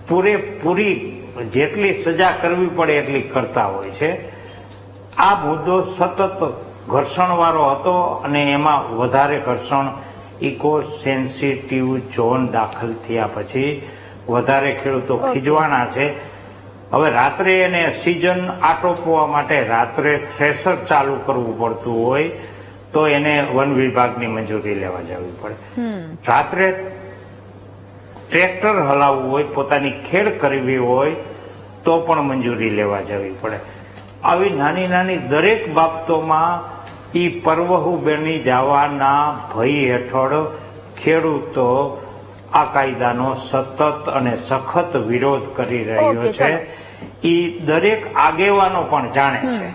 પૂરેપૂરી જેટલી સજા કરવી પડે એટલી કરતા હોય છે. આ મુદ્દો સતત ઘર્ષણવાળો હતો અને એમાં વધારે ઘર્ષણ ઇકો સેન્સિટિવ ઝોન દાખલ થયા પછી વધારે ખેડૂતો ખીજવાના છે. હવે રાત્રે એને સિઝન આટોપવા માટે રાત્રે થ્રેશર ચાલુ કરવું પડતું હોય તો એને વન વિભાગની મંજૂરી લેવા જવી પડે. રાત્રે ટ્રેક્ટર હલાવવું હોય, પોતાની ખેડ કરવી હોય તો પણ મંજૂરી લેવા જવી પડે. આવી નાની નાની દરેક બાબતોમાં ઈ પરવહુ બની જવાના ભય હેઠળ ખેડૂતો આ કાયદાનો સતત અને સખત વિરોધ કરી રહ્યો છે. ઈ દરેક આગેવાનો પણ જાણે છે.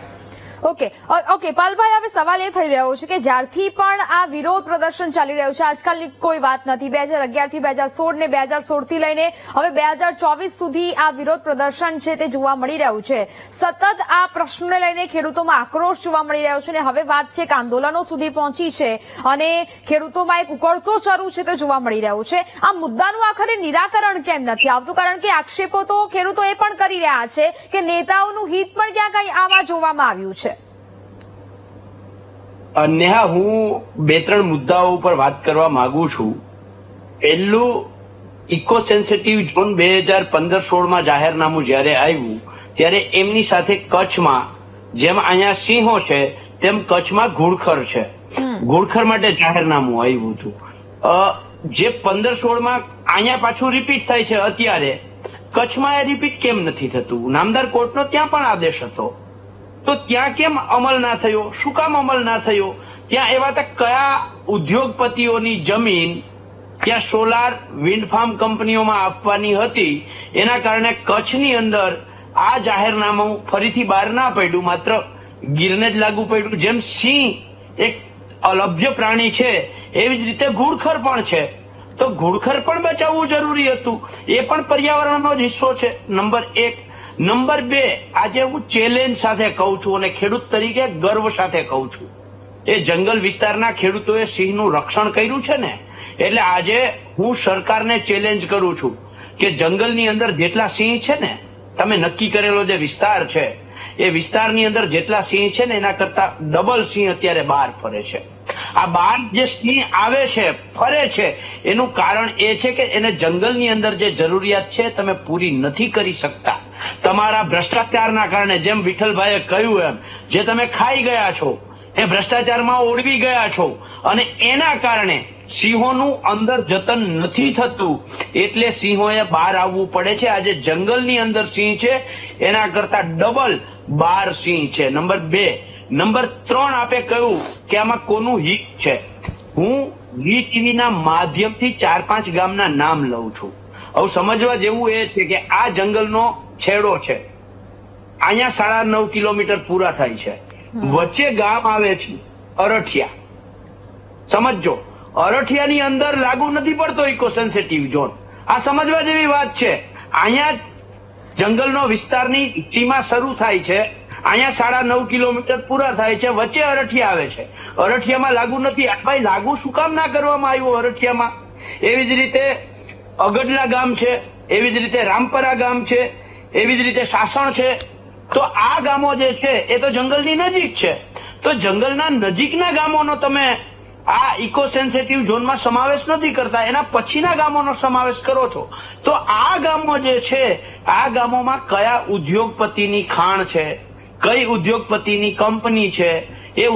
ઓકે પાલભાઈ, હવે સવાલ એ થઈ રહ્યો છે કે જ્યારથી પણ આ વિરોધ પ્રદર્શન ચાલી રહ્યું છે, આજકાલની કોઈ વાત નથી, 2011 થી 2016 ને 2016 થી લઈને હવે 2024 સુધી આ વિરોધ પ્રદર્શન છે તે જોવા મળી રહ્યું છે. સતત આ પ્રશ્નને લઈને ખેડૂતોમાં આક્રોશ જોવા મળી રહ્યો છે અને હવે વાત છે કે આંદોલનો સુધી પહોંચી છે અને ખેડૂતોમાં એક ઉકળતો ચરું છે તે જોવા મળી રહ્યું છે. આ મુદ્દાનું આખરે નિરાકરણ કેમ નથી આવતું? કારણ કે આક્ષેપો તો ખેડૂતો એ પણ કરી રહ્યા છે કે નેતાઓનું હિત પણ ક્યાં કઈ આમાં જોવામાં આવ્યું છે. નેહા, હું 2-3 મુદ્દાઓ ઉપર વાત કરવા માંગુ છું. પહેલું, ઇકો સેન્સિટિવ ઝોન 2015-16 જાહેરનામું જયારે આવ્યું ત્યારે એમની સાથે કચ્છમાં જેમ અહીંયા સિંહો છે તેમ કચ્છમાં ઘુડખર છે. ઘુડખર માટે જાહેરનામું આવ્યું હતું. જે 15-16 અહીંયા પાછું રિપીટ થાય છે અત્યારે, કચ્છમાં એ રિપીટ કેમ નથી થતું? નામદાર કોર્ટનો ત્યાં પણ આદેશ હતો, તો ત્યાં કેમ અમલ ના થયો? શું કામ અમલ ના થયો? ત્યાં એવા તો કયા ઉદ્યોગપતિઓની જમીન ત્યાં સોલાર વિન્ડ ફાર્મ કંપનીઓમાં આપવાની હતી, એના કારણે કચ્છની અંદર આ જાહેરનામું ફરીથી બહાર ના પડ્યું, માત્ર ગીરને જ લાગુ પડ્યું. જેમ સિંહ એક અલભ્ય પ્રાણી છે એવી જ રીતે ઘુડખર પણ છે, તો ઘુડખર પણ બચાવવું જરૂરી હતું. એ પણ પર્યાવરણનો જ હિસ્સો છે. નંબર 1. નંબર 2, આજે હું ચેલેન્જ સાથે કહું છું અને ખેડૂત તરીકે ગર્વ સાથે કહું છું, એ જંગલ વિસ્તારના ખેડૂતોએ સિંહનું રક્ષણ કર્યું છે ને, એટલે આજે હું સરકારને ચેલેન્જ કરું છું કે જંગલની અંદર જેટલા સિંહ છે ને, તમે નક્કી કરેલો જે વિસ્તાર છે એ વિસ્તારની અંદર જેટલા સિંહ છે ને એના કરતા ડબલ સિંહ અત્યારે બહાર ફરે છે. આ બહાર જે સિંહ આવે છે, ફરે છે, એનું કારણ એ છે કે એને જંગલની અંદર જે જરૂરિયાત છે તમે પૂરી નથી કરી શકતા. તમારા ભ્રષ્ટાચારના કારણે, જેમ વિઠ્ઠલભાઈએ કહ્યું એમ, જે તમે ખાઈ ગયા છો એ ભ્રષ્ટાચારમાં ઓળવી ગયા છો, અને એના કારણે સિંહોનું અંદર જતન નથી થતું, એટલે સિંહોએ બહાર આવવું પડે છે. આજે જંગલની અંદર સિંહ છે એના કરતા ડબલ બહાર સિંહ છે. નંબર 2. નંબર 3, આપે કહ્યું કે આમાં કોનું હિત છે. હું વીટીવીના માધ્યમથી 4-5 ગામના નામ લઉં છું. હવે સમજવા જેવું એ છે કે આ જંગલનો છેડો છે, અહીંયા 9.5 કિલોમીટર પૂરા થાય છે, વચ્ચે ગામ આવે છે અરઠિયા. સમજો, અરઠિયાની અંદર લાગુ નથી પડતો ઇકો સેન્સિટિવ ઝોન. આ સમજવા જેવી વાત છે. અહીંયા જંગલનો વિસ્તારની સીમા શરૂ થાય છે, અહીંયા 9.5 કિલોમીટર પૂરા થાય છે, વચ્ચે અરઠિયા આવે છે. અરઠિયામાં લાગુ નથી. ભાઈ, લાગુ શું કામ ના કરવામાં આવ્યું અરઠિયામાં? એવી જ રીતે અગડલા ગામ છે, એવી જ રીતે રામપરા ગામ છે, એવી જ રીતે સાસણ છે. તો આ ગામો જે છે એ તો જંગલની નજીક છે. તો જંગલના નજીકના ગામોનો તમે આ ઇકો સેન્સિટિવ ઝોનમાં સમાવેશ નથી કરતા, એના પછીના ગામોનો સમાવેશ કરો છો. તો આ ગામો જે છે, આ ગામોમાં કયા ઉદ્યોગપતિની ખાણ છે, કઈ ઉદ્યોગપતિની કંપની છે, એ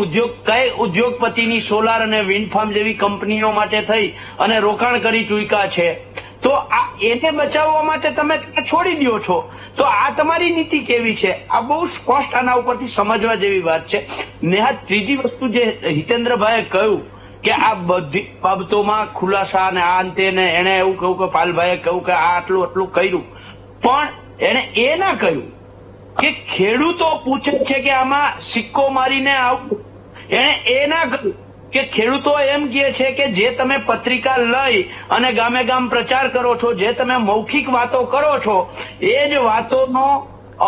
કઈ ઉદ્યોગપતિની સોલાર અને વિન્ડ ફાર્મ જેવી કંપનીઓ માટે થઈ અને રોકાણ કરી ચૂક્યા છે, તો આ એને બચાવવા માટે તમે છોડી દો છો. તો આ તમારી નીતિ કેવી છે? આ બહુ સ્પષ્ટ આના ઉપરથી સમજવા જેવી વાત છે. નેહા, ત્રીજી વસ્તુ જે હિતેન્દ્રભાઈએ કહ્યું કે આ બધી બાબતોમાં ખુલાસા અને આ અંતે ને એને એવું કહ્યું કે પાલભાઈએ કહ્યું કે આ આટલું કર્યું, પણ એને એ ના કહ્યું કે ખેડૂતો પૂછે છે કે આમાં સિક્કો મારીને આવું. એને એ ના કહ્યું કે ખેડૂતો એમ કહે છે કે જે તમે પત્રિકા લઈ અને ગામે ગામ પ્રચાર કરો છો, જે તમે મૌખિક વાતો કરો છો, એ જ વાતોનો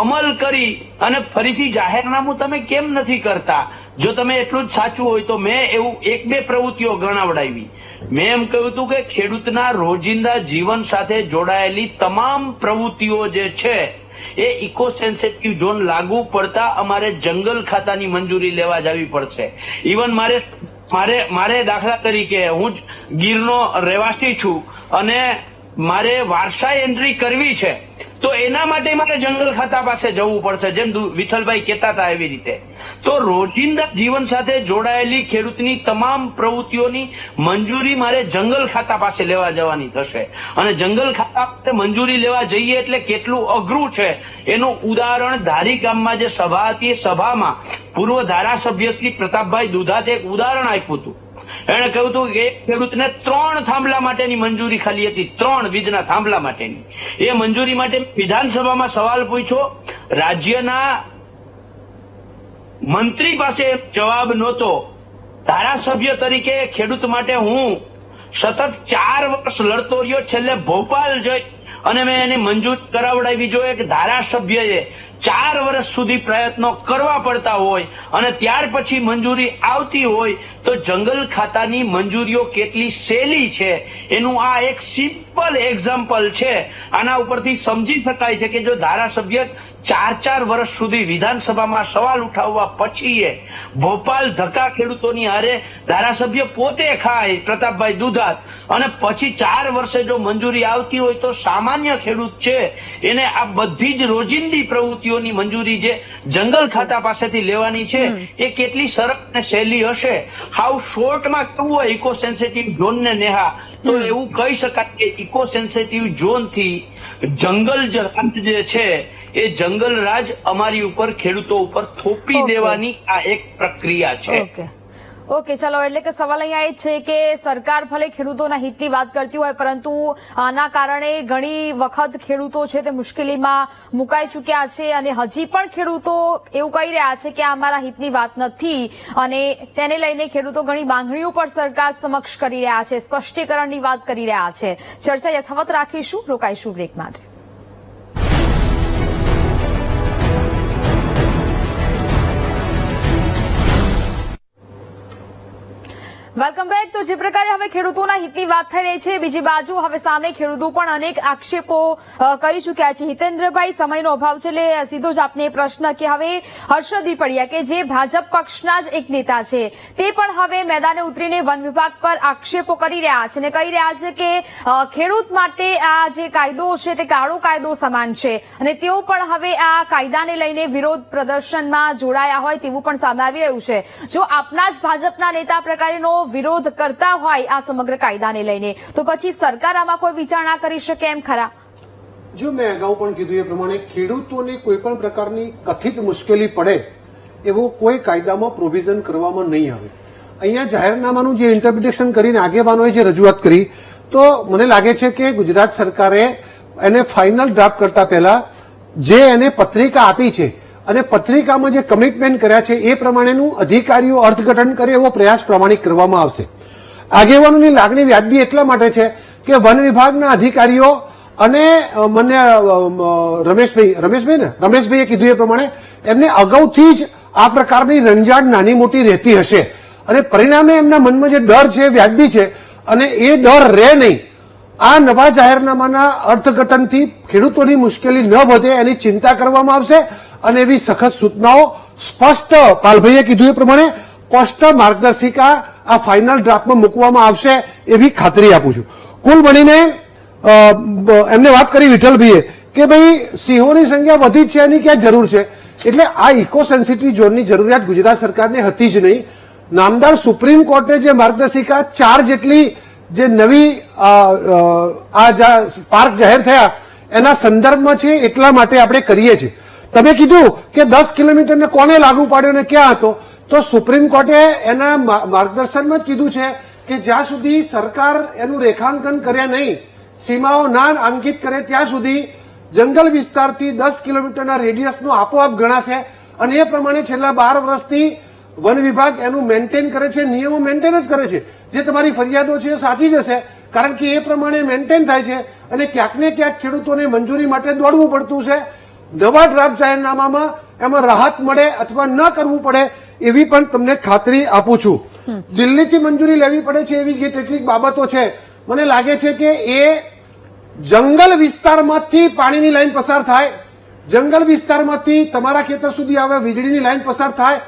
અમલ કરી અને ફરીથી જાહેરનામું તમે કેમ નથી કરતા? જો તમે એટલું જ સાચું હોય તો મેં એવું 1-2 પ્રવૃત્તિઓ ગણાવડાવી. મેં એમ કહ્યું હતું કે ખેડૂતના રોજિંદા જીવન સાથે જોડાયેલી તમામ પ્રવૃત્તિઓ જે છે એ ઇકો સેન્સિટિવ ઝોન લાગુ પડતા અમારે જંગલ ખાતાની મંજૂરી લેવા જવી પડશે. ઇવન મારે દાખલા તરીકે, હું જ ગીરનો રહેવાસી છું અને મારે વારસાઈ એન્ટ્રી કરવી છે, તો એના માટે મારે જંગલ ખાતા પાસે જવું પડશે, જેમ વિઠ્ઠલભાઈ કહેતા હતા એવી રીતે. તો રોજિંદા જીવન સાથે જોડાયેલી ખેડૂતની તમામ પ્રવૃત્તિઓની મંજૂરી મારે જંગલ ખાતા પાસે લેવા જવાની થશે. અને જંગલ ખાતા પાસે મંજૂરી લેવા જઈએ એટલે કેટલું અઘરું છે એનું ઉદાહરણ ધારી ગામમાં જે સભા હતી, એ સભામાં પૂર્વ ધારાસભ્ય શ્રી પ્રતાપભાઈ દુધાતે એક ઉદાહરણ આપ્યું હતું. એને કહ્યું હતું કે એક ખેડૂતને 3 થાંભલા માટેની મંજૂરી ખાલી હતી, 3 વીજના થાંભલા માટેની. એ મંજૂરી માટે વિધાનસભામાં સવાલ પૂછ્યો, રાજ્યના મંત્રી પાસે જવાબ નહોતો. ધારાસભ્ય તરીકે ખેડૂત માટે હું સતત 4 વર્ષ લડતો રહ્યો. છેલ્લે ભોપાલ જઈ અને મેં એની મંજૂરી કરાવડાવી. જો એક ધારાસભ્યએ 4 વર્ષ સુધી પ્રયત્નો કરવા પડતા હોય અને ત્યાર પછી મંજૂરી આવતી હોય, તો જંગલ ખાતાની મંજૂરીઓ કેટલી સહેલી છે એનું આ એક સિમ્પલ એક્ઝામ્પલ છે. આના ઉપરથી સમજી શકાય છે કે જો ધારાસભ્ય 4 વર્ષ સુધી વિધાનસભામાં સવાલ ઉઠાવવા પછી ભોપાલ ધક્કા ખેડૂતોની હારે ધારાસભ્ય પોતે ખાય, પ્રતાપભાઈ દુધાત, અને પછી 4 વર્ષે જો મંજૂરી આવતી હોય, તો સામાન્ય ખેડૂત છે એને આ બધી જ રોજિંદી પ્રવૃત્તિઓની મંજૂરી જે જંગલ ખાતા પાસેથી લેવાની છે એ કેટલી સરળ અને સહેલી હશે. હાવ શોર્ટમાં કેવું હોય ઇકો સેન્સિટિવ ઝોનને, નેહા, તો એવું કહી શકાય કે ઇકો સેન્સિટિવ ઝોન થી જંગલ રાજ જે છે એ જંગલ રાજ અમારી ઉપર, ખેડૂતો ઉપર થોપી દેવાની આ એક પ્રક્રિયા છે. ઓકે, ચલો, એટલે કે સવાલ અહીંયા એ છે કે સરકાર ભલે ખેડૂતોના હિતની વાત કરતી હોય, પરંતુ આના કારણે ઘણી વખત ખેડૂતો છે તે મુશ્કેલીમાં મુકાઈ ચૂક્યા છે અને હજી પણ ખેડૂતો એવું કહી રહ્યા છે કે આ અમારા હિતની વાત નથી, અને તેને લઈને ખેડૂતો ઘણી માંગણીઓ પણ સરકાર સમક્ષ કરી રહ્યા છે, સ્પષ્ટીકરણની વાત કરી રહ્યા છે. ચર્ચા યથાવત રાખીશું, રોકાઈશું બ્રેક માટે. Welcome back. તો જે પ્રકારે હવે ખેડૂતોના હિતની વાત થઈ રહી છે, બીજી બાજુ હવે સામે ખેડૂતો પણ અનેક આક્ષેપો કરી ચૂક્યા છે. હિતેન્દ્રભાઈ, સમયનો અભાવ છે એટલે સીધો જ આપને પ્રશ્ન કે હવે હર્ષદ પડિયા કે જે ભાજપ પક્ષના જ એક નેતા છે તે પણ હવે મેદાને ઉતરીને વન વિભાગ પર આક્ષેપો કરી રહ્યા છે અને કહી રહ્યા છે કે ખેડૂત માટે આ જે કાયદો છે તે કાળો કાયદો સમાન છે અને તેઓ પણ હવે આ કાયદાને લઈને વિરોધ પ્રદર્શનમાં જોડાયા હોય તેવું પણ સામે આવી રહ્યું છે. જો આપના જ ભાજપના નેતા પ્રકારેનો વિરોધ કરતા હોય આ સમગ્ર કાયદાને લઈને તો પછી સરકાર આમાં કોઈ વિચારણા કરી શકે એમ ખરા? જો મેં અગાઉ પણ કીધું એ પ્રમાણે ખેડૂતોને કોઈ પણ પ્રકારની કથિત મુશ્કેલી પડે એવું કોઈ કાયદામાં પ્રોવિઝન કરવામાં નહીં આવે. અહીંયા જાહેરનામાનું જે ઇન્ટરપ્રિટેશન કરીને આગેવાનોએ જે રજૂઆત કરી તો મને લાગે છે કે ગુજરાત સરકારે એને ફાઇનલ ડ્રાફ્ટ કરતા પહેલા જે એને પત્રિકા આપી છે અને પત્રિકામાં જે કમિટમેન્ટ કર્યા છે એ પ્રમાણેનું અધિકારીઓ અર્થઘટન કરે એવો પ્રયાસ પ્રમાણિક કરવામાં આવશે. આગેવાનોની લાગણી વ્યાજબી એટલા માટે છે કે વન વિભાગના અધિકારીઓ અને મને રમેશભાઈએ કીધું એ પ્રમાણે એમને અગાઉથી જ આ પ્રકારની રંજાડ નાની મોટી રહેતી હશે અને પરિણામે એમના મનમાં જે ડર છે વ્યાજબી છે અને એ ડર રહે નહીં. આ નવા જાહેરનામાના અર્થઘટનથી ખેડૂતોની મુશ્કેલી ન વધે એની ચિંતા કરવામાં આવશે અને એવી સખત સૂચનાઓ સ્પષ્ટ પાલભાઈએ કીધું એ પ્રમાણે સ્પષ્ટ માર્ગદર્શિકા આ ફાઇનલ ડ્રાફ્ટમાં મૂકવામાં આવશે એવી ખાતરી આપું છું. કુલ મળીને એમને વાત કરી વિઠ્ઠલભાઈએ કે ભાઈ સિંહોની સંખ્યા વધી છે એની ક્યાં જરૂર છે એટલે આ ઇકો સેન્સિટિવ ઝોનની જરૂરિયાત ગુજરાત સરકારને હતી જ નહીં. નામદાર સુપ્રીમ કોર્ટે જે માર્ગદર્શિકા 4 જેટલી જે નવી પાર્ક જાહેર થયા એના સંદર્ભમાં છે એટલા માટે આપણે કરીએ છીએ. તમે કીધું કે 10 કિલોમીટરને કોને લાગુ પાડ્યો ને ક્યાં હતો તો સુપ્રીમ કોર્ટે એના માર્ગદર્શનમાં જ કીધું છે કે જ્યાં સુધી સરકાર એનું રેખાંકન કર્યા નહીં, સીમાઓ ના અંકિત કરે ત્યાં સુધી જંગલ વિસ્તારથી 10 કિલોમીટરના રેડિયસનો આપોઆપ ગણાશે અને એ પ્રમાણે છેલ્લા 12 વર્ષથી વન વિભાગ એનું મેન્ટેન કરે છે, નિયમો મેન્ટેન જ કરે છે. જે તમારી ફરિયાદો છે એ સાચી જ હશે કારણ કે એ પ્રમાણે મેન્ટેન થાય છે અને ક્યાંક ને ક્યાંક ખેડૂતોને મંજૂરી માટે દોડવું પડતું છે. નવા ડ્રાફ્ટ જાહેરનામામાં એમાં રાહત મળે અથવા ન કરવું પડે એવી પણ તમને ખાતરી આપું છું. દિલ્હીથી મંજૂરી લેવી પડે છે એવી કેટલીક બાબતો છે. મને લાગે છે કે એ જંગલ વિસ્તારમાંથી પાણીની લાઈન પસાર થાય, જંગલ વિસ્તારમાંથી તમારા ખેતર સુધી આવે વીજળીની લાઈન પસાર થાય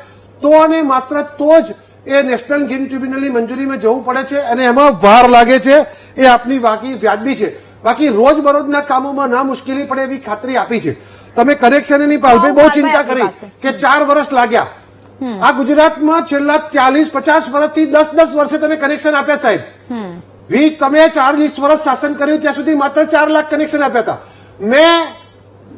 તો અને માત્ર તો જ એ નેશનલ ગ્રીન ટ્રિબ્યુનલની મંજૂરીમાં જવું પડે છે અને એમાં વાર લાગે છે એ આપની વ્યાજબી છે. બાકી રોજબરોજના કામોમાં ના મુશ્કેલી પડે એવી ખાતરી આપી છે. તમે કનેક્શનની પાલભાઈ બહુ ચિંતા કરી કે 4 વર્ષ લાગ્યા. આ ગુજરાતમાં છેલ્લા 40-50 વર્ષથી 10-10 વર્ષે તમે કનેક્શન આપ્યા સાહેબ. તમે 40 વર્ષ શાસન કર્યું ત્યાં સુધી માત્ર 4 લાખ કનેક્શન આપ્યા હતા. મેં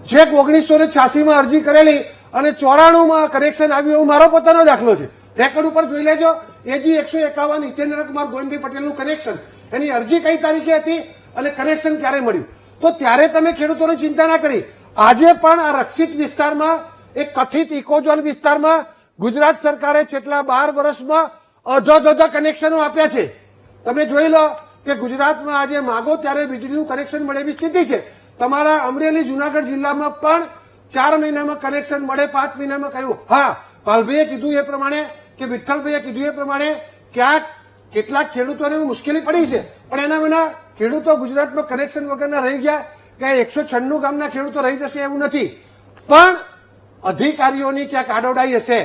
છેક 1986માં અરજી કરેલી અને 94માં કનેક્શન આવ્યું એવું મારો પોતાનો દાખલો છે. રેકોર્ડ ઉપર જોઈ લેજો. એજી 151 હિતેન્દ્રકુમાર ગોવિંદભાઈ પટેલનું કનેક્શન, એની અરજી કઈ તારીખે હતી અને કનેક્શન ક્યારે મળ્યું તો ત્યારે તમે ખેડૂતોની ચિંતા ના કરી. આજે પણ આ રક્ષિત વિસ્તારમાં એક કથિત ઇકોઝોન વિસ્તારમાં ગુજરાત સરકારે છેલ્લા 12 વર્ષમાં અધો કનેક્શનો આપ્યા છે. તમે જોઈ લો કે ગુજરાતમાં આજે માગો ત્યારે વીજળીનું કનેક્શન મળે એવી સ્થિતિ છે. તમારા અમરેલી જુનાગઢ જિલ્લામાં પણ 4 મહિનામાં કનેક્શન મળે, 5 મહિનામાં કહ્યું. હા, પાલભાઈએ કીધું એ પ્રમાણે કે વિઠ્ઠલભાઈએ કીધું એ પ્રમાણે ક્યાંક કેટલાક ખેડૂતોને મુશ્કેલી પડી છે પણ એના વિના ખેડૂતો ગુજરાતમાં કનેક્શન વગરના રહી ગયા કે 196 ગામના ખેડૂતો રહી જશે એવું નથી. પણ અધિકારીઓની ક્યાંક આડોડાઈ હશે,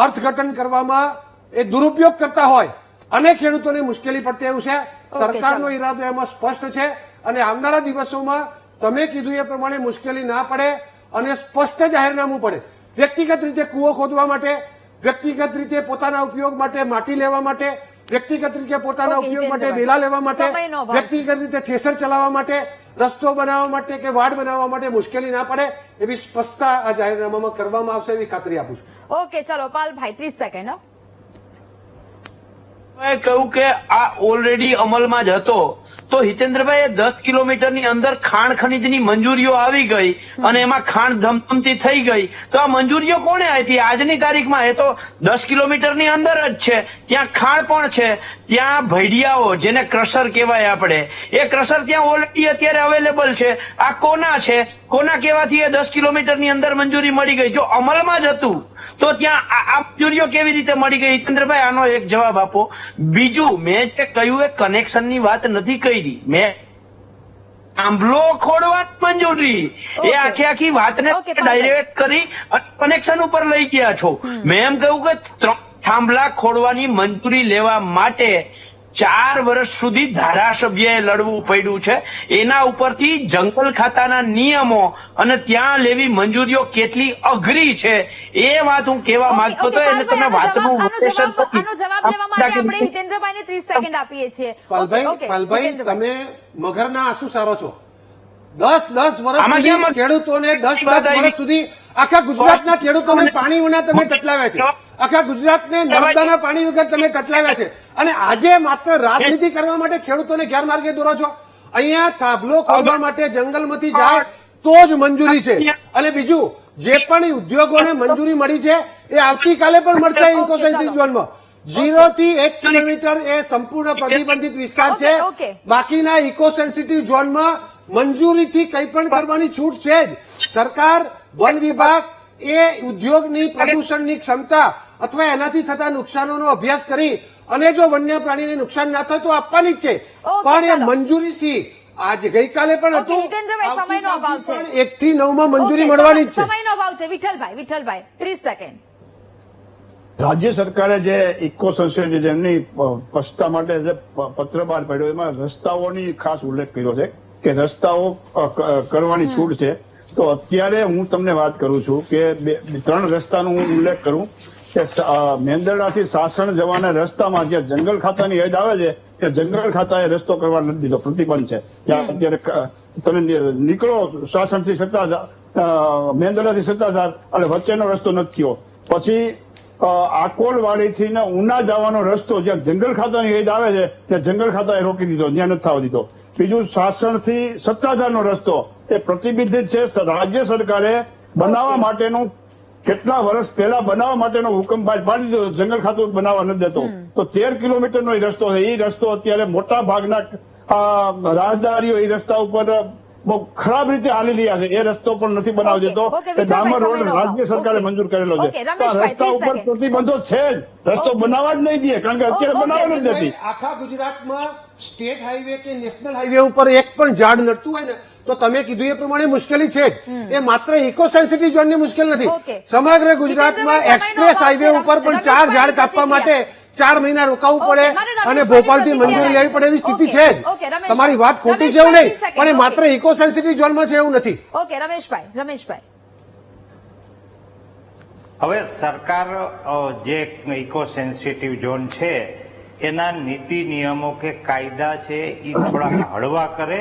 અર્થઘટન કરવામાં એ દુરુપયોગ કરતા હોય અને ખેડૂતોને મુશ્કેલી પડતી એવું છે. સરકારનો ઈરાદો એમાં સ્પષ્ટ છે અને આવનારા દિવસોમાં તમે કીધું એ પ્રમાણે મુશ્કેલી ના પડે અને સ્પષ્ટ જાહેરનામું પડે. વ્યક્તિગત રીતે કૂવો ખોદવા માટે, વ્યક્તિગત રીતે પોતાના ઉપયોગ માટે માટી લેવા માટે, વ્યક્તિગત રીતે પોતાના ઉપયોગ માટે વેલા લેવા માટે, વ્યક્તિગત રીતે થ્રેસર ચલાવવા માટે, રસ્તો બનાવવા માટે કે વાડ બનાવવા માટે મુશ્કેલી ના પડે એવી સ્પષ્ટતા આ જાહેરનામામાં કરવામાં આવશે એવી ખાતરી આપું છું. ઓકે, ચલો પાલભાઈ 30 સેકન્ડ. મેં કહ્યું કે આ ઓલરેડી અમલમાં જ હતો તો હિતેન્દ્રભાઈ 10 કિલોમીટરની અંદર ખાણ ખનીજની મંજૂરીઓ આવી ગઈ અને એમાં ખાણ ધમધમતી થઈ ગઈ તો આ મંજૂરીઓ કોને આપી? આજની તારીખમાં એ તો 10 કિલોમીટરની અંદર જ છે, ત્યાં ખાણ પણ છે, ત્યાં ભૈડિયાઓ જેને ક્રશર કહેવાય આપણે, એ ક્રશર ત્યાં ઓલરેડી અત્યારે અવેલેબલ છે. આ કોના કહેવાથી એ 10 કિલોમીટરની અંદર મંજૂરી મળી ગઈ. જો અમલમાં જ હતું તો ત્યાં આ મંજૂરીઓ કેવી રીતે મળી ગઈ? હિતેન્દ્રભાઈ, આનો એક જવાબ આપો. બીજું, મેં જે કહ્યું એ કનેક્શનની વાત નથી કરી. મેં થાંભલો ખોડવાની મંજૂરી, એ આખી વાતને ડાયરેક્ટ કરી અને કનેક્શન ઉપર લઈ ગયા છો. મેં એમ કહ્યું કે 3 થાંભલા ખોડવાની મંજૂરી લેવા માટે 4 વર્ષ સુધી ધારાસભ્યએ લડવું પડ્યું છે. એના ઉપરથી જંગલ ખાતાના નિયમો અને ત્યાં લેવી મંજૂરીઓ કેટલી અઘરી છે એ વાત હું કહેવા માંગતો હતો. એને તમે વાતનું આનો જવાબ લેવા માટે આપણે હિતેન્દ્રભાઈને 30 સેકન્ડ આપીએ છીએ. પાલભાઈ, તમે મગરના આંસુ સારો છો. 10 વર્ષ સુધી ખેડૂતોને 10 વર્ષ સુધી આખા ગુજરાતના ખેડૂતોને પાણી વિના તમે ટટલાવ્યા છે. આખા ગુજરાતને નર્મદાના પાણી વગર તમે ટટલાવ્યા છે. અને આજે માત્ર રાજનીતિ કરવા માટે ખેડૂતોને ગેરમાર્ગે દોરો છો. અહીંયા થાંભલો ખોદવા માટે જંગલમાંથી જાય તો જ મંજૂરી છે. અને બીજું, જે પણ ઉદ્યોગોને મંજૂરી મળી છે એ આવતીકાલે પણ મળશે. ઇકો સેન્સિટિવ ઝોનમાં 0 થી 1 કિલોમીટર એ સંપૂર્ણ પ્રતિબંધિત વિસ્તાર છે. બાકીના ઇકો સેન્સિટિવ ઝોનમાં મંજૂરીથી કંઈ પણ કરવાની છૂટ છે જ. સરકાર, વન વિભાગ એ ઉદ્યોગની પ્રદૂષણની ક્ષમતા અથવા એનાથી થતા નુકસાનોનો અભ્યાસ કરી અને જો વન્ય પ્રાણીને નુકસાન ના થાય તો આપવાની જ છે. પણ એ મંજૂરીથી આજે ગઈકાલે પણ હતું, હિતેન્દ્રભાઈ, સમયનો અભાવ છે. 1 થી 9 માં મંજૂરી મળવાની જ છે. સમયનો અભાવ છે. વિઠ્ઠલભાઈ 30 સેકન્ડ. રાજ્ય સરકારે જે ઇકો સંસ્થા જેમની સ્પષ્ટતા માટે જે પત્ર બહાર પાડ્યો એમાં રસ્તાઓની ખાસ ઉલ્લેખ કર્યો છે કે રસ્તાઓ કરવાની છૂટ છે. તો અત્યારે હું તમને વાત કરું છું કે 3 રસ્તાનો હું ઉલ્લેખ કરું કે મેંદરડાથી સાસણ જવાના રસ્તામાં જે જંગલ ખાતાની હદ આવે છે કે જંગલ ખાતાએ રસ્તો કરવા નથી દીધો, પ્રતિબંધ છે. ત્યાં અત્યારે તમે નીકળો સાસણથી મેંદરડાથી સત્તાધાર અને વચ્ચેનો રસ્તો નથી થયો. પછી આકોલવાડીથી ને ઉના જવાનો રસ્તો જ્યાં જંગલ ખાતાની હદ આવે છે ત્યાં જંગલ ખાતાએ રોકી દીધો, ત્યાં નથી થવા દીધો. બીજું, સાસણથી સત્તાધારનો રસ્તો એ પ્રતિબંધિત છે. રાજ્ય સરકારે બનાવવા માટેનું કેટલા વર્ષ પહેલા બનાવવા માટેનો હુકમ બહાર પાડી દીધો, જંગલ ખાતું બનાવવા નથી દેતો. તો 13 કિલોમીટરનો એ રસ્તો છે. એ રસ્તો અત્યારે મોટા ભાગના રાહદારીઓ એ રસ્તા ઉપર બહુ ખરાબ રીતે હાલી રહ્યા છે. એ રસ્તો પણ નથી બનાવી દેતો. ડામર રોડ રાજ્ય સરકારે મંજૂર કરેલો છે. તો આ રસ્તા ઉપર પ્રતિબંધો છે જ. રસ્તો બનાવવા જ નહીં દે, કારણ કે અત્યારે બનાવવા નથી દેતી. આખા ગુજરાતમાં સ્ટેટ હાઈવે કે નેશનલ હાઈવે ઉપર એક પણ ઝાડ નડતું હોય ને તો તમે કીધું એ પ્રમાણે મુશ્કેલી છે જ. એ માત્ર ઇકો સેન્સિટિવ ઝોનની મુશ્કેલ નથી. સમગ્ર ગુજરાતમાં એક્સપ્રેસ હાઈવે ઉપર પણ 4 ઝાડ કાપવા માટે 4 મહિના રોકાવવું પડે અને ભોપાલથી મંજૂરી લેવી પડે એવી સ્થિતિ છે જ. તમારી વાત ખોટી છે એવું નહીં, પણ એ માત્ર ઇકો સેન્સિટિવ ઝોનમાં છે એવું નથી. ઓકે, રમેશભાઈ. હવે સરકાર જે ઇકો સેન્સિટિવ ઝોન છે એના નીતિ નિયમો કે કાયદા છે એ થોડા હળવા કરે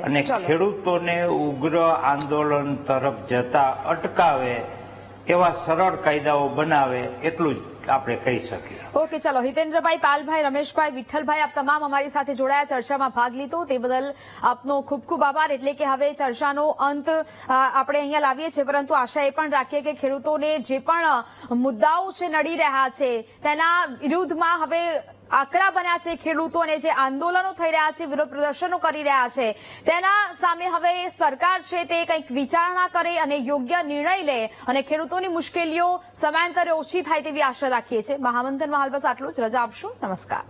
અને ખેડૂતોને ઉગ્ર આંદોલન તરફ જતા અટકાવે એવા સરળ કાયદાઓ બનાવે, એટલું જ આપણે કહી શકીએ. ઓકે, ચલો. હિતેન્દ્રભાઈ, પાલભાઈ, રમેશભાઈ, વિઠ્ઠલભાઈ, આપ તમામ અમારી સાથે જોડાયા, ચર્ચામાં ભાગ લીધો તે બદલ આપનો ખૂબ ખૂબ આભાર. એટલે કે હવે ચર્ચાનો અંત આપણે અહીંયા લાવીએ છીએ, પરંતુ આશા એ પણ રાખીએ કે ખેડૂતોને જે પણ મુદ્દાઓ છે નડી રહ્યા છે તેના વિરુદ્ધમાં હવે આકરા બન્યા છે ખેડૂતો અને જે આંદોલનો થઈ રહ્યા છે, વિરોધ પ્રદર્શનો કરી રહ્યા છે, તેના સામે હવે સરકાર છે તે કંઈક વિચારણા કરે અને યોગ્ય નિર્ણય લે અને ખેડૂતોની મુશ્કેલીઓ સમયાંતરે ઓછી થાય તેવી આશા રાખીએ છીએ. મહામંથનમાં હાલ બસ આટલું જ. રજા આપશું. નમસ્કાર.